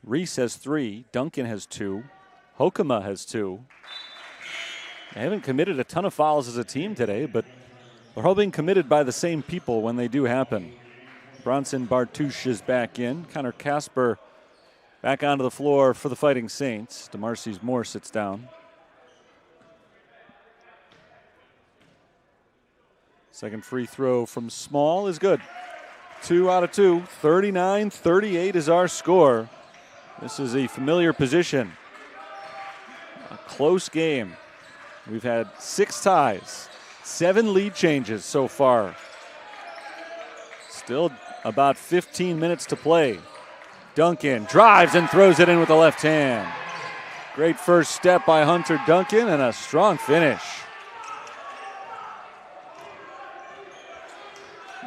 Reese has 3, Duncan has 2, Hokema has 2. They haven't committed a ton of fouls as a team today, but they're all being committed by the same people when they do happen. Bronson Bartouche is back in. Connor Casper back onto the floor for the Fighting Saints. DeMarcy's Moore sits down. Second free throw from Small is good. 2 out of 2. 39-38 is our score. This is a familiar position. A close game. We've had 6 ties, 7 lead changes so far. Still about 15 minutes to play. Duncan drives and throws it in with the left hand. Great first step by Hunter Duncan and a strong finish.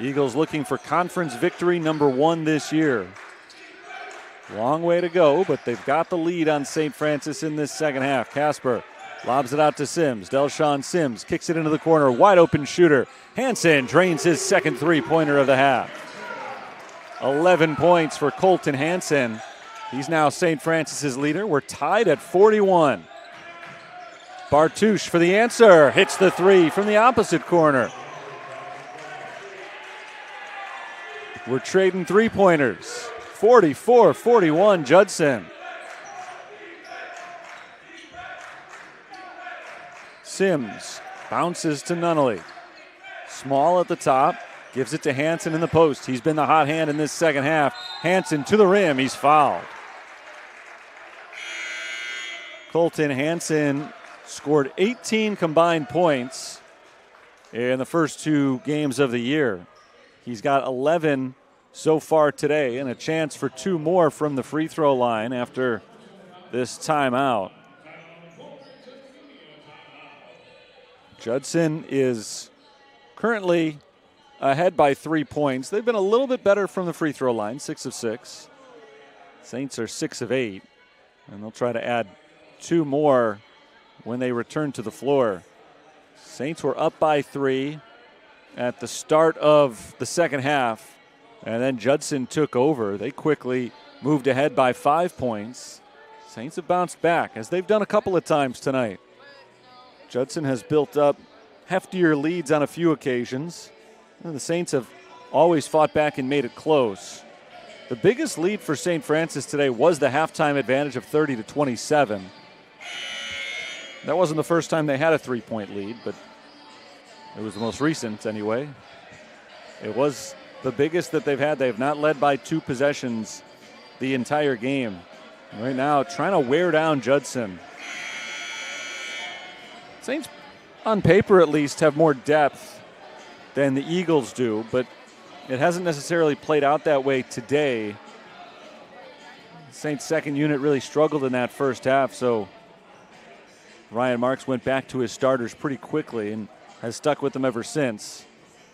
Eagles looking for conference victory number 1 this year. Long way to go, but they've got the lead on St. Francis in this second half. Casper lobs it out to Sims. Delshawn Sims kicks it into the corner. Wide open shooter. Hansen drains his second three-pointer of the half. 11 points for Colton Hansen. He's now St. Francis's leader. We're tied at 41. Bartouche for the answer. Hits the 3 from the opposite corner. We're trading three-pointers. 44-41 Judson. Sims bounces to Nunnally. Small at the top. Gives it to Hansen in the post. He's been the hot hand in this second half. Hansen to the rim. He's fouled. Colton Hansen scored 18 combined points in the first 2 games of the year. He's got 11 so far today and a chance for 2 more from the free throw line after this timeout. Judson is currently ahead by 3 points. They've been a little bit better from the free throw line, 6 of 6. Saints are 6 of 8, and they'll try to add 2 more when they return to the floor. Saints were up by 3 at the start of the second half, and then Judson took over. They quickly moved ahead by 5 points. Saints have bounced back, as they've done a couple of times tonight. Judson has built up heftier leads on a few occasions, and the Saints have always fought back and made it close. The biggest lead for St. Francis today was the halftime advantage of 30-27. That wasn't the first time they had a 3-point lead, but it was the most recent anyway. It was the biggest that they've had. They have not led by 2 possessions the entire game. Right now, trying to wear down Judson. Saints, on paper at least, have more depth than the Eagles do, but it hasn't necessarily played out that way today. Saints' second unit really struggled in that first half, so Ryan Marks went back to his starters pretty quickly and has stuck with them ever since.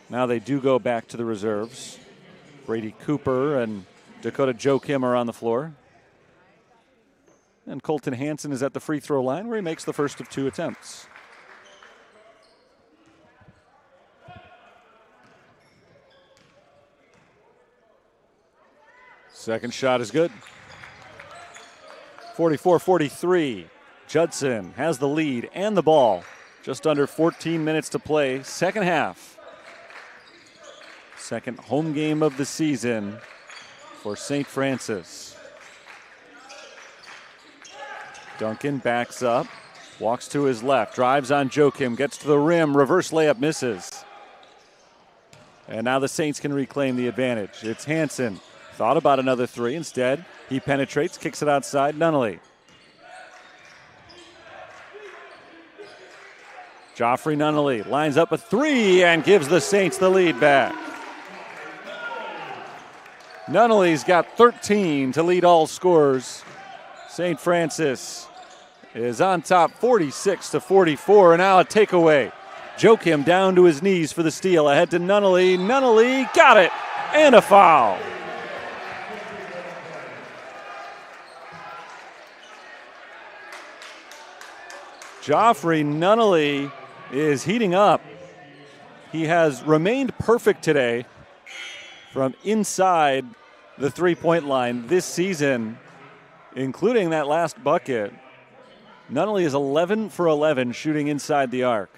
Now they do go back to the reserves. Brady Cooper and Dakota Joachim are on the floor. And Colton Hansen is at the free throw line where he makes the first of 2 attempts. Second shot is good. 44-43. Judson has the lead and the ball. Just under 14 minutes to play. Second half. Second home game of the season for St. Francis. Duncan backs up, walks to his left, drives on Joachim, gets to the rim, reverse layup misses. And now the Saints can reclaim the advantage. It's Hansen. Thought about another 3. Instead, he penetrates, kicks it outside. Nunnally. Joffrey Nunnally lines up a 3 and gives the Saints the lead back. Nunnally's got 13 to lead all scorers. St. Francis is on top 46-44, and now a takeaway. Joachim down to his knees for the steal. Ahead to Nunnally. Nunnally got it, and a foul. Joffrey Nunnally is heating up. He has remained perfect today from inside the three-point line this season, including that last bucket. Nunnally is 11 for 11 shooting inside the arc.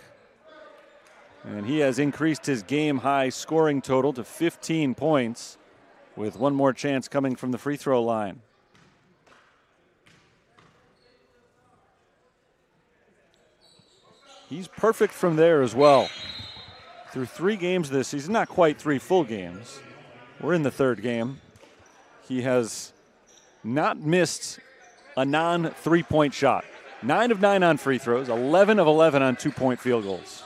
And he has increased his game-high scoring total to 15 points with one more chance coming from the free throw line. He's perfect from there as well. Through 3 games this season, not quite 3 full games. We're in the 3rd game. He has not missed a non-3-point shot. 9 of 9 on free throws, 11 of 11 on 2-point field goals.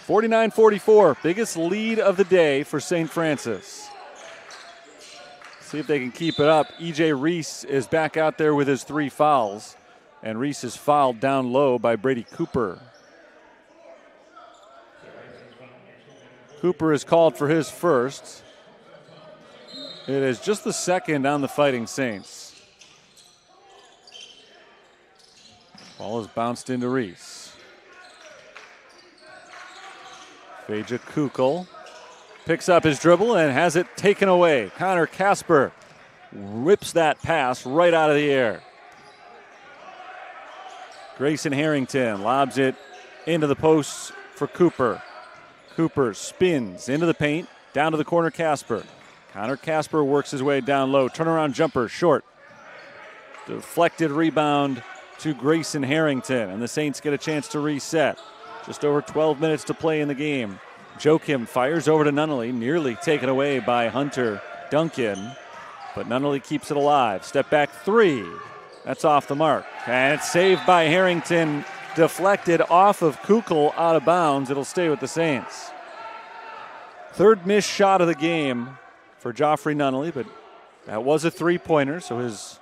49-44, biggest lead of the day for St. Francis. See if they can keep it up. E.J. Reese is back out there with his 3 fouls. And Reese is fouled down low by Brady Cooper. Cooper is called for his first. It is just the second on the Fighting Saints. Ball is bounced into Reese. Phaedra Kukul picks up his dribble and has it taken away. Connor Casper whips that pass right out of the air. Grayson Harrington lobs it into the posts for Cooper. Cooper spins into the paint, down to the corner Casper. Connor Casper works his way down low. Turnaround jumper, short. Deflected rebound to Grayson Harrington, and the Saints get a chance to reset. Just over 12 minutes to play in the game. Joachim fires over to Nunnally, nearly taken away by Hunter Duncan, but Nunnally keeps it alive. Step back 3. That's off the mark. And it's saved by Harrington, deflected off of Kukul, out of bounds. It'll stay with the Saints. 3rd missed shot of the game for Joffrey Nunnally, but that was a 3-pointer, so his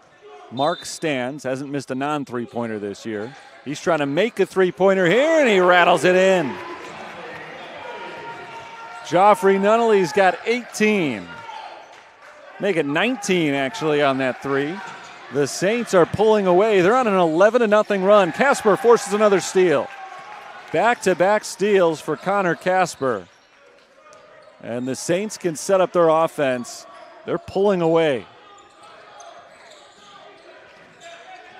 mark stands. Hasn't missed a non-3-pointer this year. He's trying to make a 3-pointer here, and he rattles it in. Joffrey Nunnally's got 18. Make it 19, actually, on that 3. The Saints are pulling away. They're on an 11-0 run. Casper forces another steal. Back-to-back steals for Connor Casper. And the Saints can set up their offense. They're pulling away.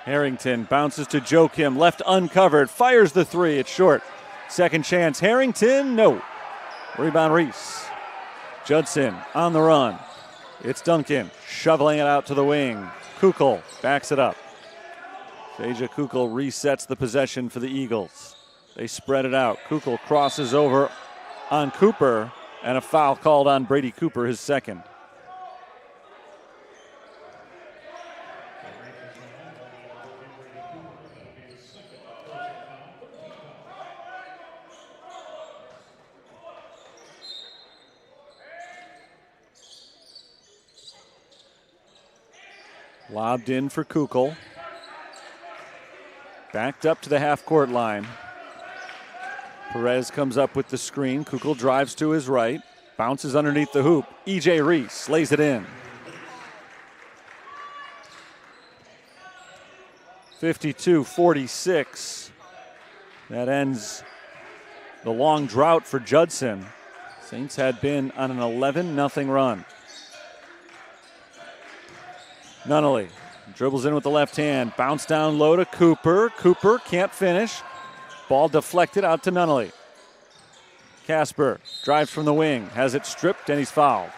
Harrington bounces to Joachim, left uncovered, fires the 3. It's short. Second chance, Harrington, no. Rebound Reese. Judson on the run. It's Duncan shoveling it out to the wing. Kukul backs it up. Phaedra Kukul resets the possession for the Eagles. They spread it out. Kukul crosses over on Cooper, And a foul called on Brady Cooper, his second. Lobbed in for Kukul. Backed up to the half-court line. Perez comes up with the screen. Kukul drives to his right. Bounces underneath the hoop. E.J. Reese lays it in. 52-46. That ends the long drought for Judson. Saints had been on an 11-0 run. Nunnally dribbles in with the left hand. Bounce down low to Cooper. Cooper can't finish. Ball deflected out to Nunnally. Casper drives from the wing. Has it stripped and he's fouled.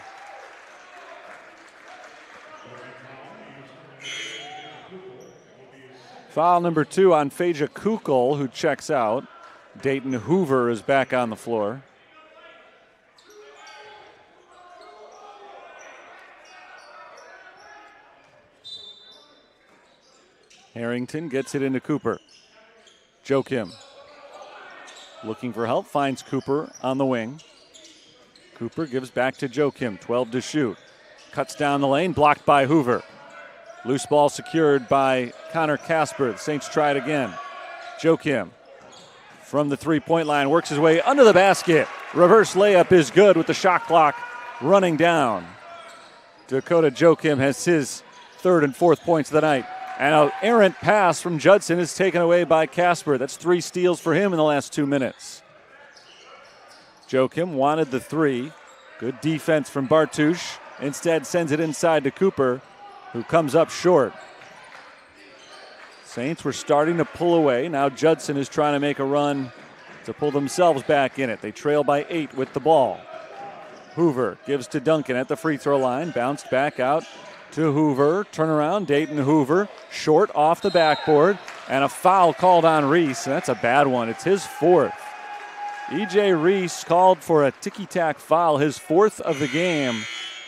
Foul number 2 on Phaedra Kukul, who checks out. Dayton Hoover is back on the floor. Harrington gets it into Cooper. Joakim looking for help, finds Cooper on the wing. Cooper gives back to Joakim, 12 to shoot. Cuts down the lane, blocked by Hoover. Loose ball secured by Connor Casper. The Saints try it again. Joakim from the three-point line works his way under the basket. Reverse layup is good with the shot clock running down. Dakota Joakim has his third and fourth points of the night. And an errant pass from Judson is taken away by Casper. That's 3 steals for him in the last 2 minutes. Joakim wanted the 3. Good defense from Bartush. Instead sends it inside to Cooper, who comes up short. Saints were starting to pull away. Now Judson is trying to make a run to pull themselves back in it. They trail by 8 with the ball. Hoover gives to Duncan at the free throw line. Bounced back out to Hoover. Turnaround, Dayton Hoover. Short off the backboard. And a foul called on Reese. And that's a bad one. It's his 4th. E.J. Reese called for a ticky-tack foul, his 4th of the game.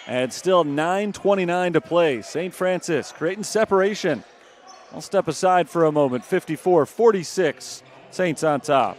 And still 9:29 to play. St. Francis creating separation. I'll step aside for a moment. 54-46. Saints on top.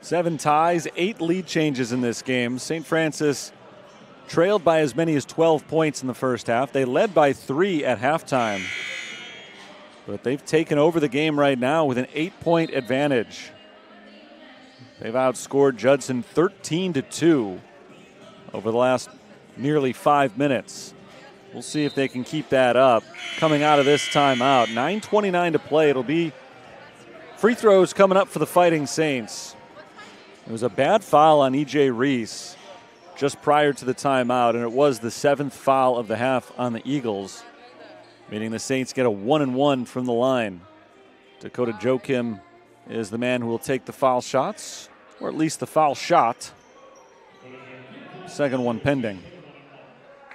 Seven ties, 8 lead changes in this game. St. Francis trailed by as many as 12 points in the first half. They led by 3 at halftime. But they've taken over the game right now with an 8-point advantage. They've outscored Judson 13-2 over the last nearly 5 minutes. We'll see if they can keep that up. Coming out of this timeout, 9:29 to play. It'll be free throws coming up for the Fighting Saints. It was a bad foul on E.J. Reese just prior to the timeout, and it was the 7th foul of the half on the Eagles, meaning the Saints get a 1-and-1 from the line. Dakota Joakim is the man who will take the foul shots, or at least the foul shot. Second one pending.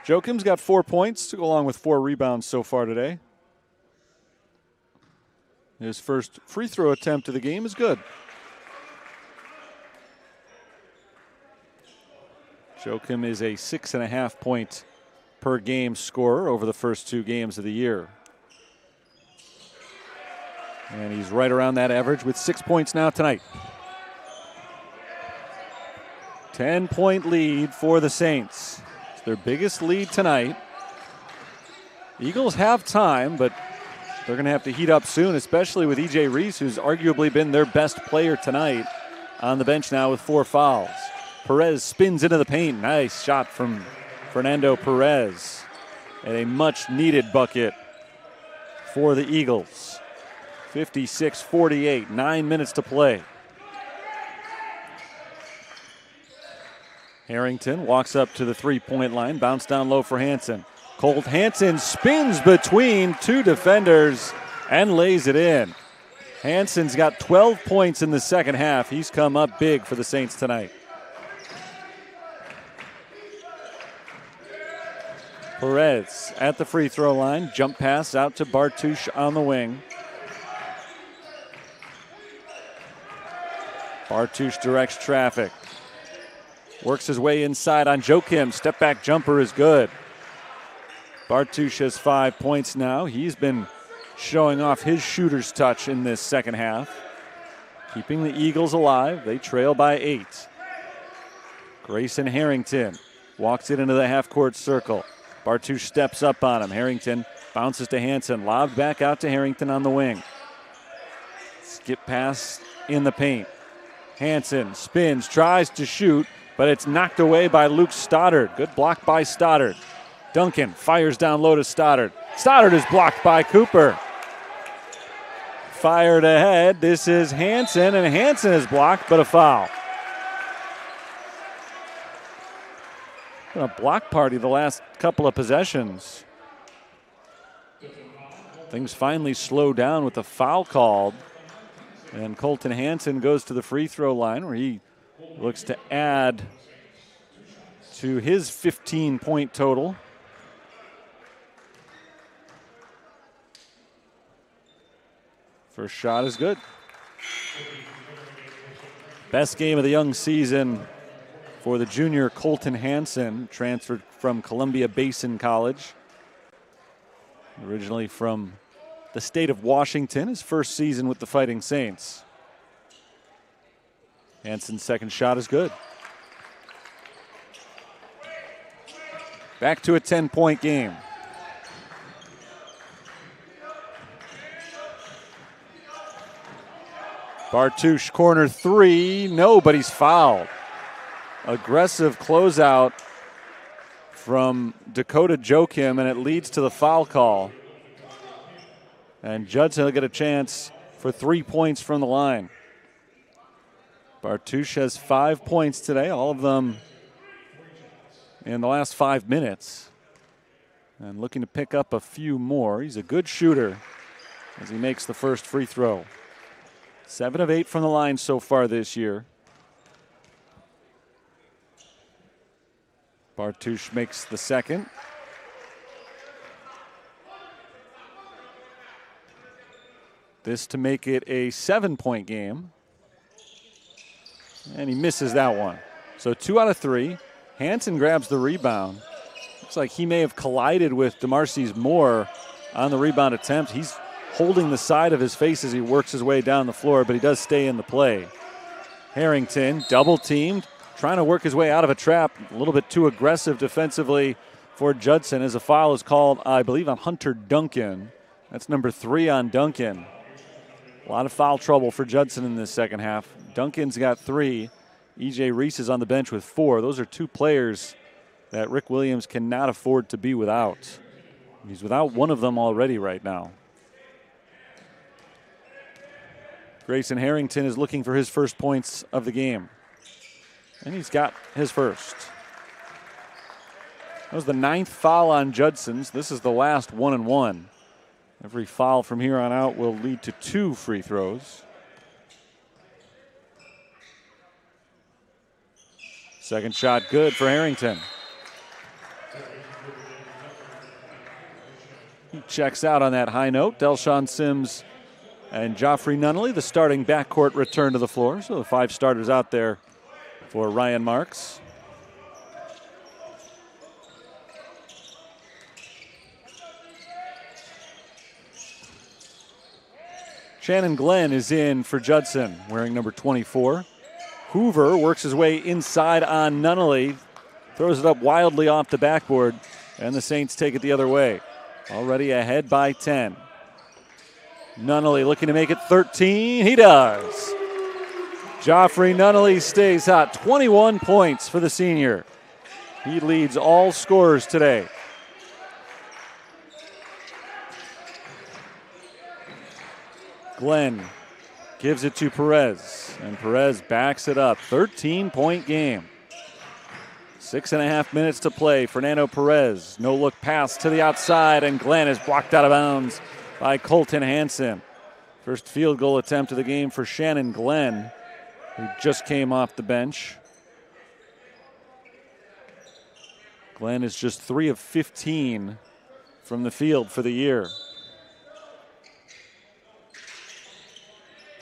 Joakim's got 4 points to go along with 4 rebounds so far today. His first free throw attempt of the game is good. Joakim is a 6.5 point per game scorer over the first 2 games of the year. And he's right around that average with 6 points now tonight. 10-point lead for the Saints. It's their biggest lead tonight. Eagles have time, but they're going to have to heat up soon, especially with E.J. Reese, who's arguably been their best player tonight, on the bench now with 4 fouls. Perez spins into the paint. Nice shot from Fernando Perez. and a much-needed bucket for the Eagles. 56-48, 9 minutes to play. Harrington walks up to the three-point line, bounce down low for Hansen. Colt Hansen spins between two defenders and lays it in. Hansen's got 12 points in the second half. He's come up big for the Saints tonight. Perez at the free throw line. Jump pass out to Bartush on the wing. Bartush directs traffic. Works his way inside on Joakim. Step back jumper is good. Bartush has 5 points now. He's been showing off his shooter's touch in this second half. Keeping the Eagles alive. They trail by 8. Grayson Harrington walks it into the half-court circle. Bartush steps up on him. Harrington bounces to Hansen. Lobbed back out to Harrington on the wing. Skip pass in the paint. Hansen spins, tries to shoot, but it's knocked away by Luke Stoddard. Good block by Stoddard. Duncan fires down low to Stoddard. Stoddard is blocked by Cooper. Fired ahead. This is Hansen, and Hansen is blocked, but a foul. A block party the last couple of possessions. Things finally slow down with the foul called. And Colton Hansen goes to the free throw line where he looks to add to his 15-point total. First shot is good. Best game of the young season for the junior Colton Hansen, transferred from Columbia Basin College. Originally from the state of Washington, his first season with the Fighting Saints. Hansen's second shot is good. Back to a 10-point game. Bartush corner three, no, but he's fouled. Aggressive closeout from Dakota Joakim, and it leads to the foul call. And Judson will get a chance for 3 points from the line. Bartush has 5 points today, all of them in the last 5 minutes. And looking to pick up a few more. He's a good shooter as he makes the first free throw. 7 of 8 from the line so far this year. Bartush makes the second. This to make it a 7-point game. And he misses that one. So 2 out of 3. Hansen grabs the rebound. Looks like he may have collided with DeMarcus Moore on the rebound attempt. He's holding the side of his face as he works his way down the floor, but he does stay in the play. Harrington double teamed, trying to work his way out of a trap. A little bit too aggressive defensively for Judson as a foul is called, I believe, on Hunter Duncan. That's number 3 on Duncan. A lot of foul trouble for Judson in this second half. Duncan's got 3. E.J. Reese is on the bench with 4. Those are 2 players that Rick Williams cannot afford to be without. He's without one of them already right now. Grayson Harrington is looking for his first points of the game. And he's got his first. That was the 9th foul on Judson's. This is the last 1-and-1. Every foul from here on out will lead to 2 free throws. Second shot good for Harrington. He checks out on that high note. Delshawn Sims and Joffrey Nunnally, the starting backcourt, return to the floor. So the 5 starters out there for Ryan Marks. Shannon Glenn is in for Judson, wearing number 24. Hoover works his way inside on Nunnally, throws it up wildly off the backboard, and the Saints take it the other way. Already ahead by 10. Nunnally looking to make it 13. He does. Joffrey Nunnally stays hot. 21 points for the senior. He leads all scorers today. Glenn gives it to Perez, and Perez backs it up. 13-point game. 6.5 minutes to play. Fernando Perez, no look pass to the outside, and Glenn is blocked out of bounds by Colton Hansen. First field goal attempt of the game for Shannon Glenn, who just came off the bench. Glenn is just 3 of 15 from the field for the year.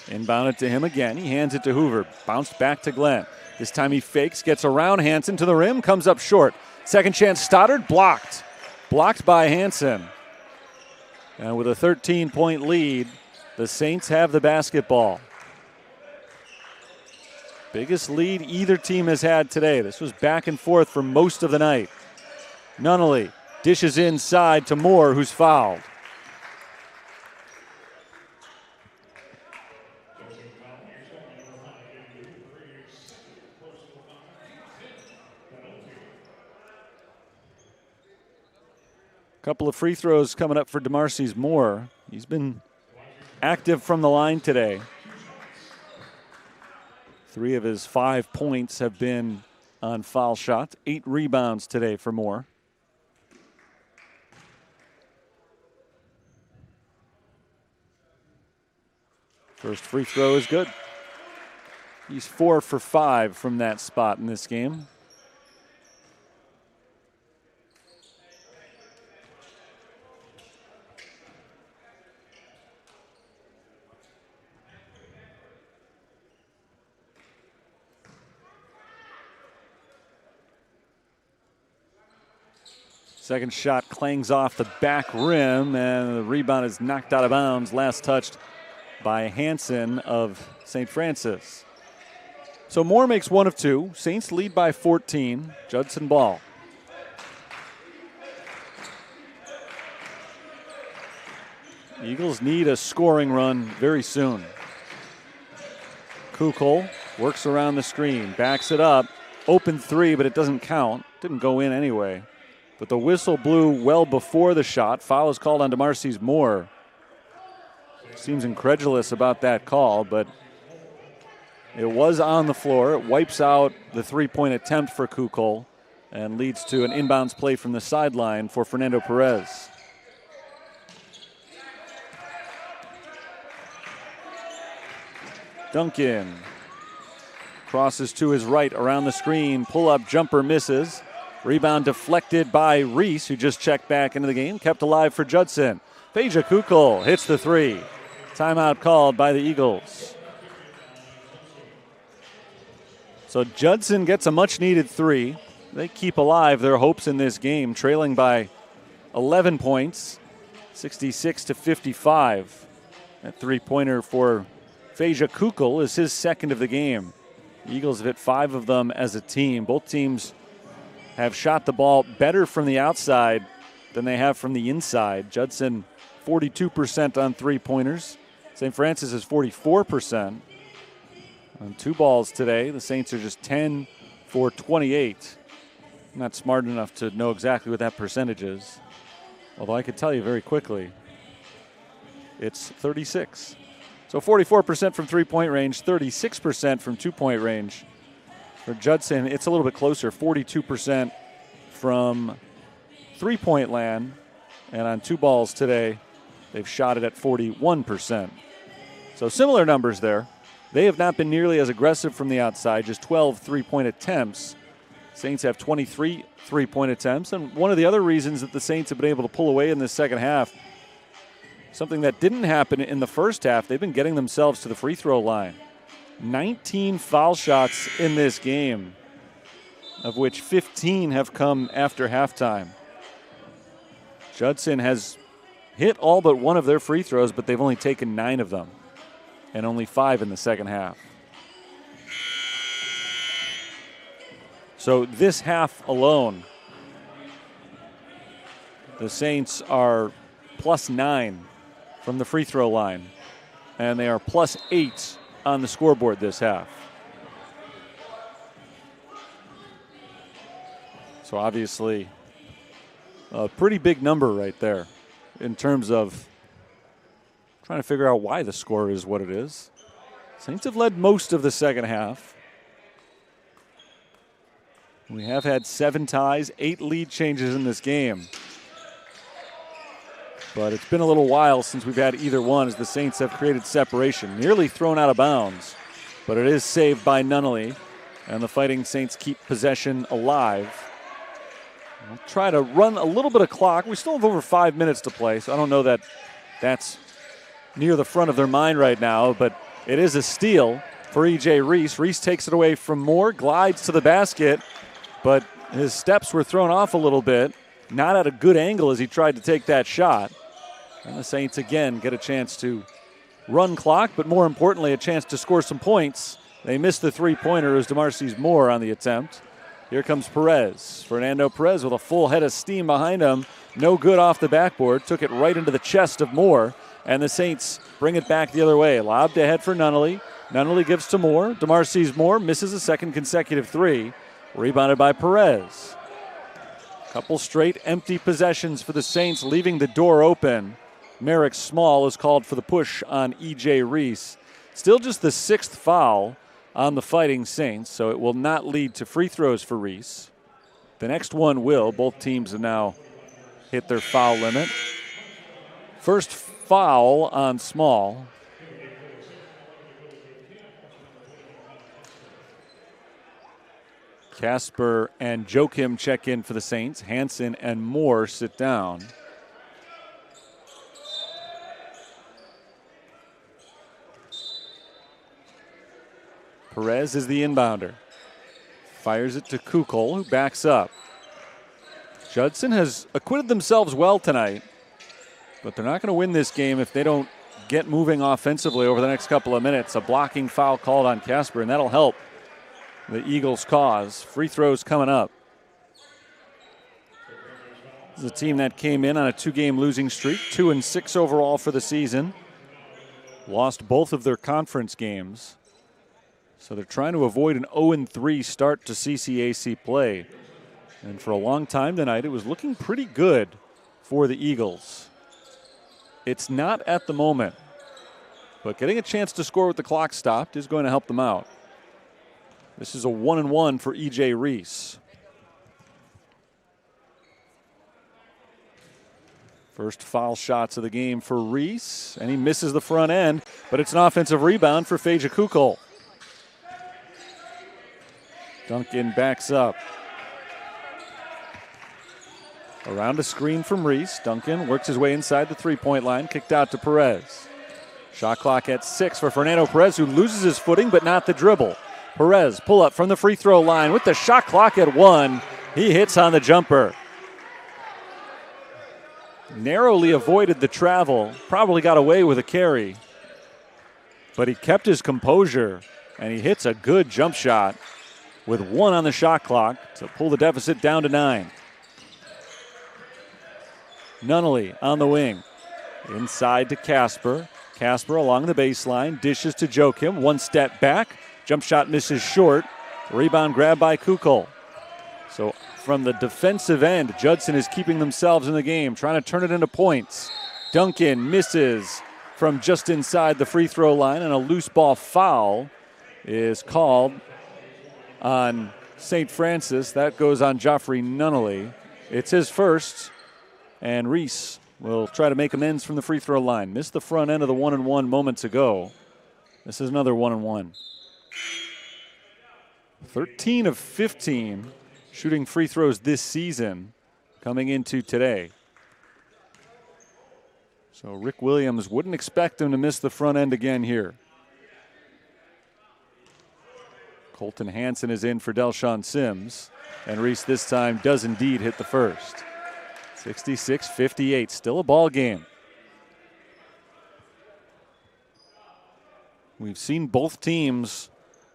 Inbounded to him again. He hands it to Hoover. Bounced back to Glenn. This time he fakes, gets around Hansen to the rim, comes up short. Second chance, Stoddard blocked. Blocked by Hansen. And with a 13-point lead, the Saints have the basketball. Biggest lead either team has had today. This was back and forth for most of the night. Nunnally dishes inside to Moore, who's fouled. Couple of free throws coming up for DeMarcus Moore. He's been active from the line today. 3 of his 5 points have been on foul shots. 8 rebounds today for Moore. First free throw is good. He's 4 for 5 from that spot in this game. Second shot clangs off the back rim, and the rebound is knocked out of bounds. Last touched by Hansen of St. Francis. So Moore makes 1 of 2. Saints lead by 14. Judson ball. Eagles need a scoring run very soon. Kukol works around the screen, backs it up. Open 3, but it doesn't count. Didn't go in anyway. But the whistle blew well before the shot. Foul is called on DeMarcus Moore. Seems incredulous about that call, but it was on the floor. It wipes out the 3-point attempt for Kukol and leads to an inbounds play from the sideline for Fernando Perez. Duncan crosses to his right around the screen. Pull-up jumper misses. Rebound deflected by Reese, who just checked back into the game. Kept alive for Judson. Phaedra Kukol hits the 3. Timeout called by the Eagles. So Judson gets a much-needed 3. They keep alive their hopes in this game, trailing by 11 points, 66-55. That 3-pointer for Phaedra Kukol is his second of the game. The Eagles have hit 5 of them as a team. Both teams have shot the ball better from the outside than they have from the inside. Judson 42% on 3-pointers. St. Francis is 44%. On 2 balls today, the Saints are just 10 for 28. I'm not smart enough to know exactly what that percentage is, although I could tell you very quickly. It's 36. So 44% from 3-point range, 36% from 2-point range. For Judson, it's a little bit closer, 42% from 3-point land. And on 2 balls today, they've shot it at 41%. So similar numbers there. They have not been nearly as aggressive from the outside, just 12 3-point attempts. Saints have 23 3-point attempts. And one of the other reasons that the Saints have been able to pull away in this second half, something that didn't happen in the first half, they've been getting themselves to the free throw line. 19 foul shots in this game, of which 15 have come after halftime. Judson has hit all but 1 of their free throws, but they've only taken 9 of them, and only 5 in the second half. So this half alone, the Saints are +9 from the free throw line, and they are +8 on the scoreboard this half. So obviously a pretty big number right there in terms of Trying to figure out why the score is what it is. Saints have led most of the second half. We have had 7 ties, 8 lead changes in this game. But it's been a little while since we've had either one as the Saints have created separation. Nearly thrown out of bounds, but it is saved by Nunnally. And the Fighting Saints keep possession alive. We'll try to run a little bit of clock. We still have over 5 minutes to play, so I don't know that that's near the front of their mind right now, but it is a steal for E.J. Reese. Reese takes it away from Moore, glides to the basket, but his steps were thrown off a little bit. Not at a good angle as he tried to take that shot. And the Saints again get a chance to run clock, but more importantly, a chance to score some points. They missed the three-pointer as DeMarcus Moore on the attempt. Here comes Perez. Fernando Perez with a full head of steam behind him. No good off the backboard. Took it right into the chest of Moore. And the Saints bring it back the other way. Lobbed ahead for Nunnally. Nunnally gives to Moore. DeMarcus Moore misses a second consecutive three. Rebounded by Perez. Couple straight empty possessions for the Saints, leaving the door open. Merrick Small is called for the push on E.J. Reese. Still just the 6th foul on the Fighting Saints, so it will not lead to free throws for Reese. The next one will. Both teams have now hit their foul limit. First foul on Small. Casper and Joachim check in for the Saints. Hansen and Moore sit down. Perez is the inbounder. Fires it to Kukol, who backs up. Judson has acquitted themselves well tonight, but they're not going to win this game if they don't get moving offensively over the next couple of minutes. A blocking foul called on Casper, and that'll help the Eagles' cause. Free throws coming up. This is a team that came in on a 2-game losing streak, 2-6 overall for the season. Lost both of their conference games. So they're trying to avoid an 0-3 start to CCAC play. And for a long time tonight, it was looking pretty good for the Eagles. It's not at the moment, but getting a chance to score with the clock stopped is going to help them out. This is a 1-1 for E.J. Reese. First foul shots of the game for Reese, and he misses the front end, but it's an offensive rebound for Phaedra Kukol. Duncan backs up. Around a screen from Reese. Duncan works his way inside the three-point line. Kicked out to Perez. Shot clock at 6 for Fernando Perez, who loses his footing, but not the dribble. Perez pull up from the free throw line with the shot clock at 1. He hits on the jumper. Narrowly avoided the travel. Probably got away with a carry. But he kept his composure, and he hits a good jump shot with 1 on the shot clock to pull the deficit down to 9. Nunnally on the wing. Inside to Casper. Casper along the baseline. Dishes to Joachim. 1 step back. Jump shot misses short. Rebound grab by Kukol. So from the defensive end, Judson is keeping themselves in the game, trying to turn it into points. Duncan misses from just inside the free throw line, and a loose ball foul is called on St. Francis. That goes on Joffrey Nunnally. It's his first, and Reese will try to make amends from the free throw line. Missed the front end of the 1-and-1 moments ago. This is another 1-and-1. 13 of 15 shooting free throws this season coming into today. So Rick Williams wouldn't expect him to miss the front end again here. Colton Hansen is in for Delshawn Sims, and Reese this time does indeed hit the first. 66-58, still a ball game. We've seen both teams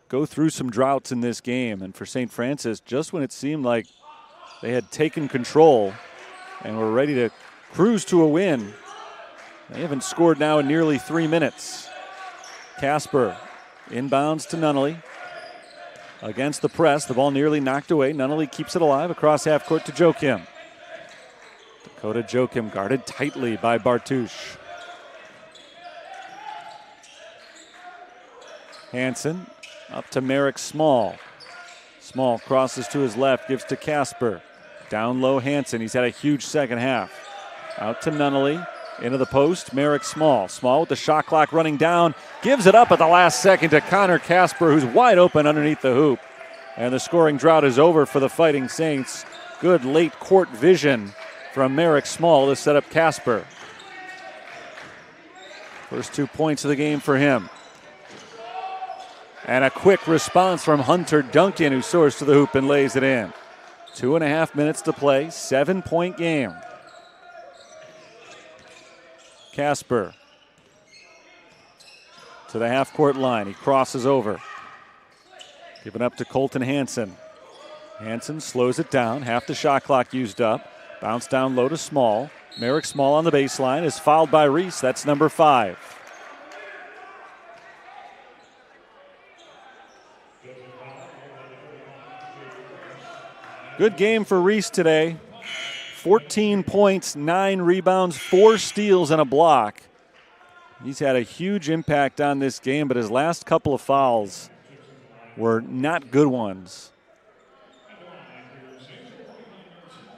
go through some droughts in this game, and for St. Francis, just when it seemed like they had taken control and were ready to cruise to a win, they haven't scored now in nearly 3 minutes. Casper inbounds to Nunnally. Against the press, the ball nearly knocked away. Nunnally keeps it alive across half court to Joachim. Dakota Joachim guarded tightly by Bartouche. Hansen up to Merrick Small. Small crosses to his left, gives to Casper. Down low, Hansen. He's had a huge second half. Out to Nunnally. Into the post, Merrick Small. Small with the shot clock running down. Gives it up at the last second to Connor Casper, who's wide open underneath the hoop. And the scoring drought is over for the Fighting Saints. Good late court vision from Merrick Small to set up Casper. First 2 points of the game for him. And a quick response from Hunter Duncan, who soars to the hoop and lays it in. 2.5 minutes to play, 7-point game. Casper to the half-court line. He crosses over. Given up to Colton Hansen. Hansen slows it down. Half the shot clock used up. Bounce down low to Small. Merrick Small on the baseline is fouled by Reese. That's number 5. Good game for Reese today. 14 points, 9 rebounds, 4 steals, and a block. He's had a huge impact on this game, but his last couple of fouls were not good ones.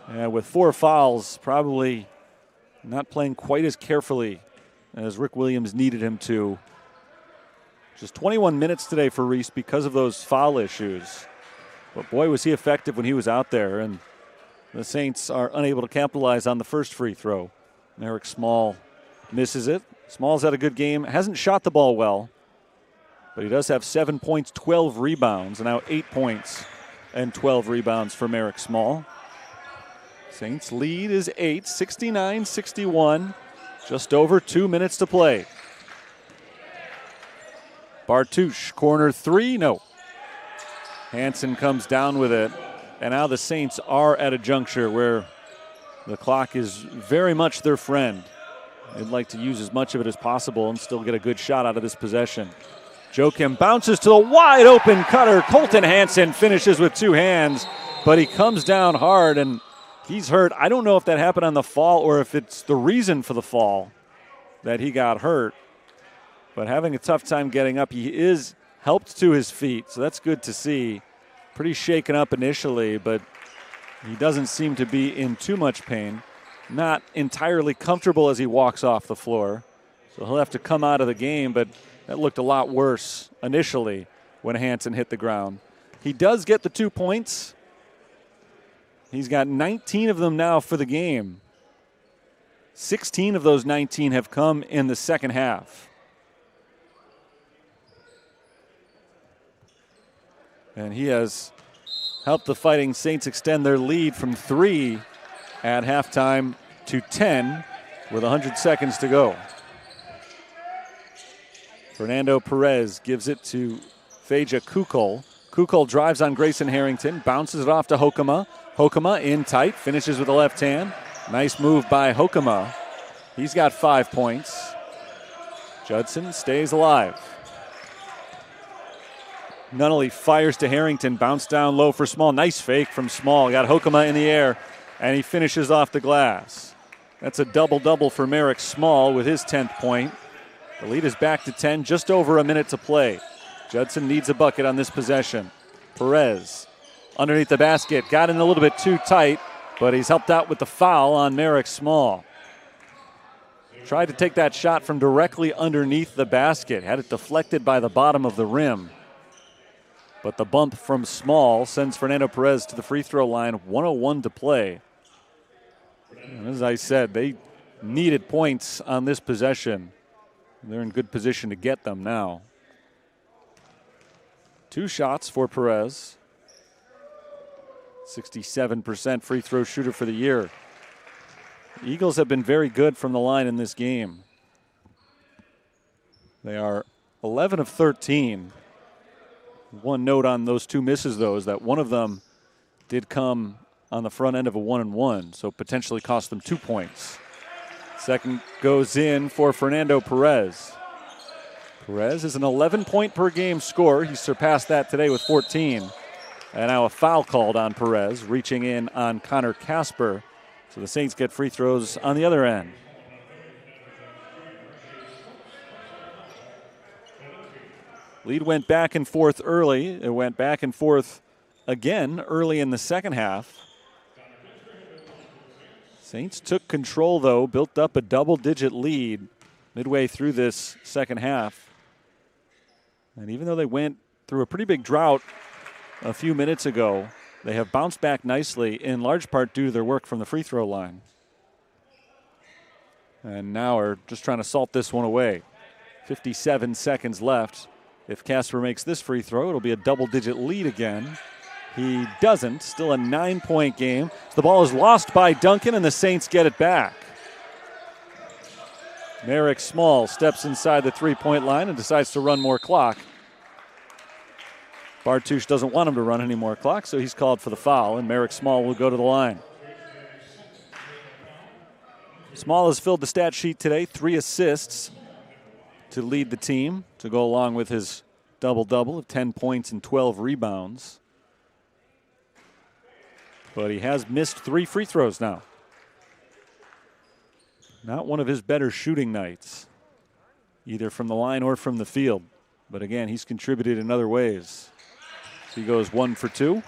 With 4 fouls, probably not playing quite as carefully as Rick Williams needed him to. Just 21 minutes today for Reese because of those foul issues. But boy, was he effective when he was out there, and the Saints are unable to capitalize on the first free throw. Merrick Small misses it. Small's had a good game. Hasn't shot the ball well, but he does have 7 points, 12 rebounds, and now 8 points and 12 rebounds for Merrick Small. Saints lead is 8, 69-61. Just over 2 minutes to play. Bartouche, corner 3, no. Hansen comes down with it, and now the Saints are at a juncture where the clock is very much their friend. They'd like to use as much of it as possible and still get a good shot out of this possession. Joachim bounces to the wide open cutter. Colton Hansen finishes with 2 hands, but he comes down hard and he's hurt. I don't know if that happened on the fall or if it's the reason for the fall that he got hurt, but having a tough time getting up. He is helped to his feet, so that's good to see. Pretty shaken up initially, but he doesn't seem to be in too much pain. Not entirely comfortable as he walks off the floor, so he'll have to come out of the game, but that looked a lot worse initially when Hansen hit the ground. He does get the 2 points. He's got 19 of them now for the game. 16 of those 19 have come in the second half. And he has helped the Fighting Saints extend their lead from 3 at halftime to 10 with 100 seconds to go. Fernando Perez gives it to Phaedra Kukol. Kukol drives on Grayson Harrington, bounces it off to Hokema. Hokema in tight, finishes with the left hand. Nice move by Hokema. He's got 5 points. Judson stays alive. Nunnally fires to Harrington, bounce down low for Small. Nice fake from Small. Got Hokema in the air, and he finishes off the glass. That's a double-double for Merrick Small with his 10th point. The lead is back to 10, just over a minute to play. Judson needs a bucket on this possession. Perez underneath the basket, got in a little bit too tight, but he's helped out with the foul on Merrick Small. Tried to take that shot from directly underneath the basket, had it deflected by the bottom of the rim. But the bump from Small sends Fernando Perez to the free throw line, 1:01 to play. And as I said, they needed points on this possession. They're in good position to get them now. 2 shots for Perez. 67% free throw shooter for the year. The Eagles have been very good from the line in this game. They are 11 of 13. One note on those 2 misses, though, is that one of them did come on the front end of a 1-and-1, so potentially cost them 2 points. Second goes in for Fernando Perez. Perez is an 11-point-per-game scorer. He surpassed that today with 14. And now a foul called on Perez, reaching in on Connor Casper. So the Saints get free throws on the other end. Lead went back and forth early. It went back and forth again early in the second half. Saints took control, though, built up a double-digit lead midway through this second half. And even though they went through a pretty big drought a few minutes ago, they have bounced back nicely, in large part due to their work from the free throw line. And now are just trying to salt this one away. 57 seconds left. If Casper makes this free throw, it'll be a double-digit lead again. He doesn't. Still a 9-point game. So the ball is lost by Duncan, and the Saints get it back. Merrick Small steps inside the three-point line and decides to run more clock. Bartusz doesn't want him to run any more clock, so he's called for the foul, and Merrick Small will go to the line. Small has filled the stat sheet today, 3 assists to lead the team, to go along with his double-double of 10 points and 12 rebounds. But he has missed 3 free throws now. Not one of his better shooting nights, either from the line or from the field. But again, he's contributed in other ways. So he goes 1 for 2.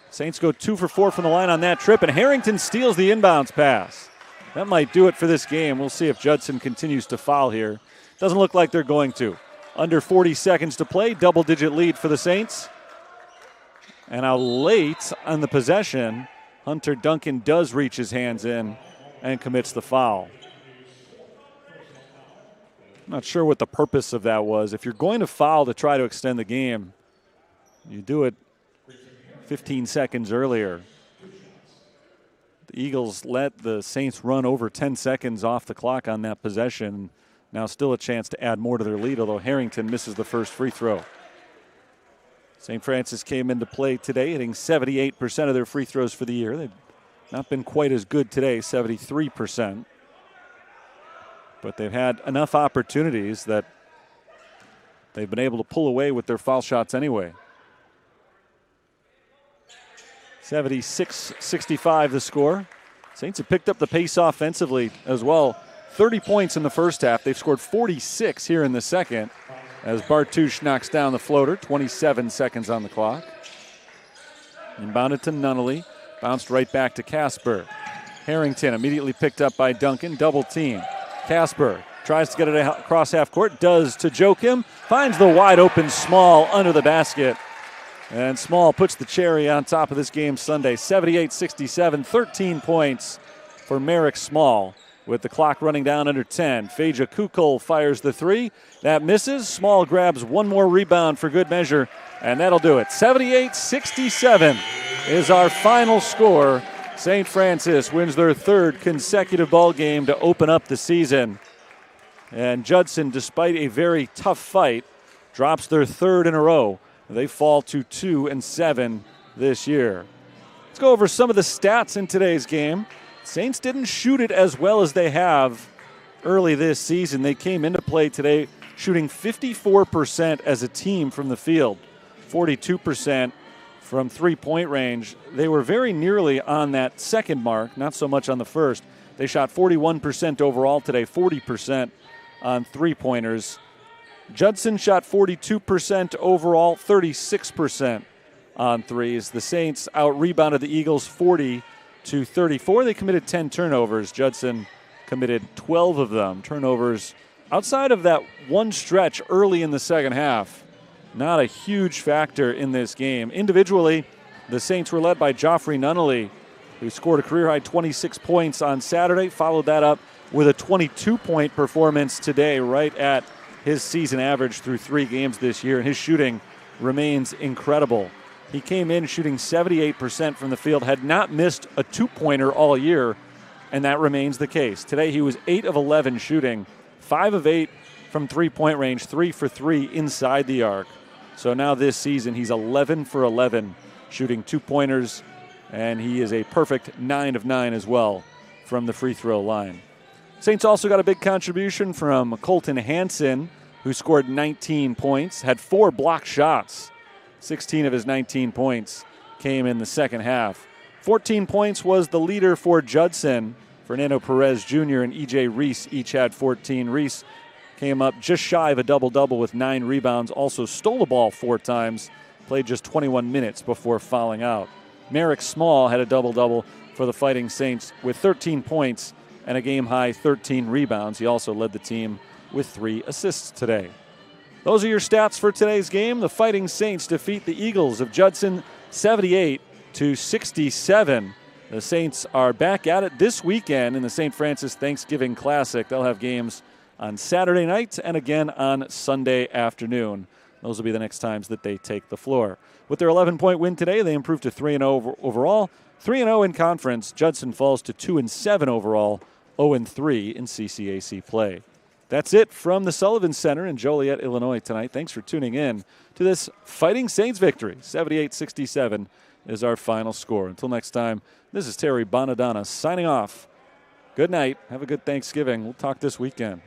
Saints go 2 for 4 from the line on that trip, and Harrington steals the inbounds pass. That might do it for this game. We'll see if Judson continues to foul here. Doesn't look like they're going to. Under 40 seconds to play, double-digit lead for the Saints. And out late on the possession, Hunter Duncan does reach his hands in and commits the foul. Not sure what the purpose of that was. If you're going to foul to try to extend the game, you do it 15 seconds earlier. The Eagles let the Saints run over 10 seconds off the clock on that possession. Now still a chance to add more to their lead, although Harrington misses the first free throw. St. Francis came into play today, hitting 78% of their free throws for the year. They've not been quite as good today, 73%. But they've had enough opportunities that they've been able to pull away with their foul shots anyway. 76-65 the score. Saints have picked up the pace offensively as well. 30 points in the first half. They've scored 46 here in the second as Bartusz knocks down the floater. 27 seconds on the clock. Inbounded to Nunnally. Bounced right back to Casper. Harrington immediately picked up by Duncan. Double team. Casper tries to get it across half court. Does to Joachim. Finds the wide open Small under the basket. And Small puts the cherry on top of this game Sunday. 78-67, 13 points for Merrick Small with the clock running down under 10. Phaedra Kukul fires the three. That misses. Small grabs one more rebound for good measure, and that'll do it. 78-67 is our final score. St. Francis wins their third consecutive ball game to open up the season. And Judson, despite a very tough fight, drops their third in a row. They fall to 2-7 this year. Let's go over some of the stats in today's game. Saints didn't shoot it as well as they have early this season. They came into play today shooting 54% as a team from the field, 42% from three-point range. They were very nearly on that second mark, not so much on the first. They shot 41% overall today, 40% on three-pointers. Judson shot 42% overall, 36% on threes. The Saints out-rebounded the Eagles 40-34. They committed 10 turnovers. Judson committed 12 of them. Turnovers outside of that one stretch early in the second half. Not a huge factor in this game. Individually, the Saints were led by Joffrey Nunnally, who scored a career-high 26 points on Saturday, followed that up with a 22-point performance today, right at his season average through 3 games this year, and his shooting remains incredible. He came in shooting 78% from the field, had not missed a two-pointer all year, and that remains the case. Today he was 8 of 11 shooting, 5 of 8 from three-point range, 3 for 3 inside the arc. So now this season he's 11 for 11 shooting two-pointers, and he is a perfect 9 of 9 as well from the free throw line. Saints also got a big contribution from Colton Hansen, who scored 19 points, had 4 blocked shots. 16 of his 19 points came in the second half. 14 points was the leader for Judson. Fernando Perez Jr. and E.J. Reese each had 14. Reese came up just shy of a double-double with 9 rebounds, also stole the ball 4 times, played just 21 minutes before fouling out. Merrick Small had a double-double for the Fighting Saints with 13 points and a game-high 13 rebounds. He also led the team with 3 assists today. Those are your stats for today's game. The Fighting Saints defeat the Eagles of Judson 78-67. The Saints are back at it this weekend in the St. Francis Thanksgiving Classic. They'll have games on Saturday night and again on Sunday afternoon. Those will be the next times that they take the floor. With their 11-point win today, they improved to 3-0 overall. 3-0 in conference. Judson falls to 2-7 overall, 0-3 in CCAC play. That's it from the Sullivan Center in Joliet, Illinois tonight. Thanks for tuning in to this Fighting Saints victory. 78-67 is our final score. Until next time, this is Terry Bonadonna signing off. Good night. Have a good Thanksgiving. We'll talk this weekend.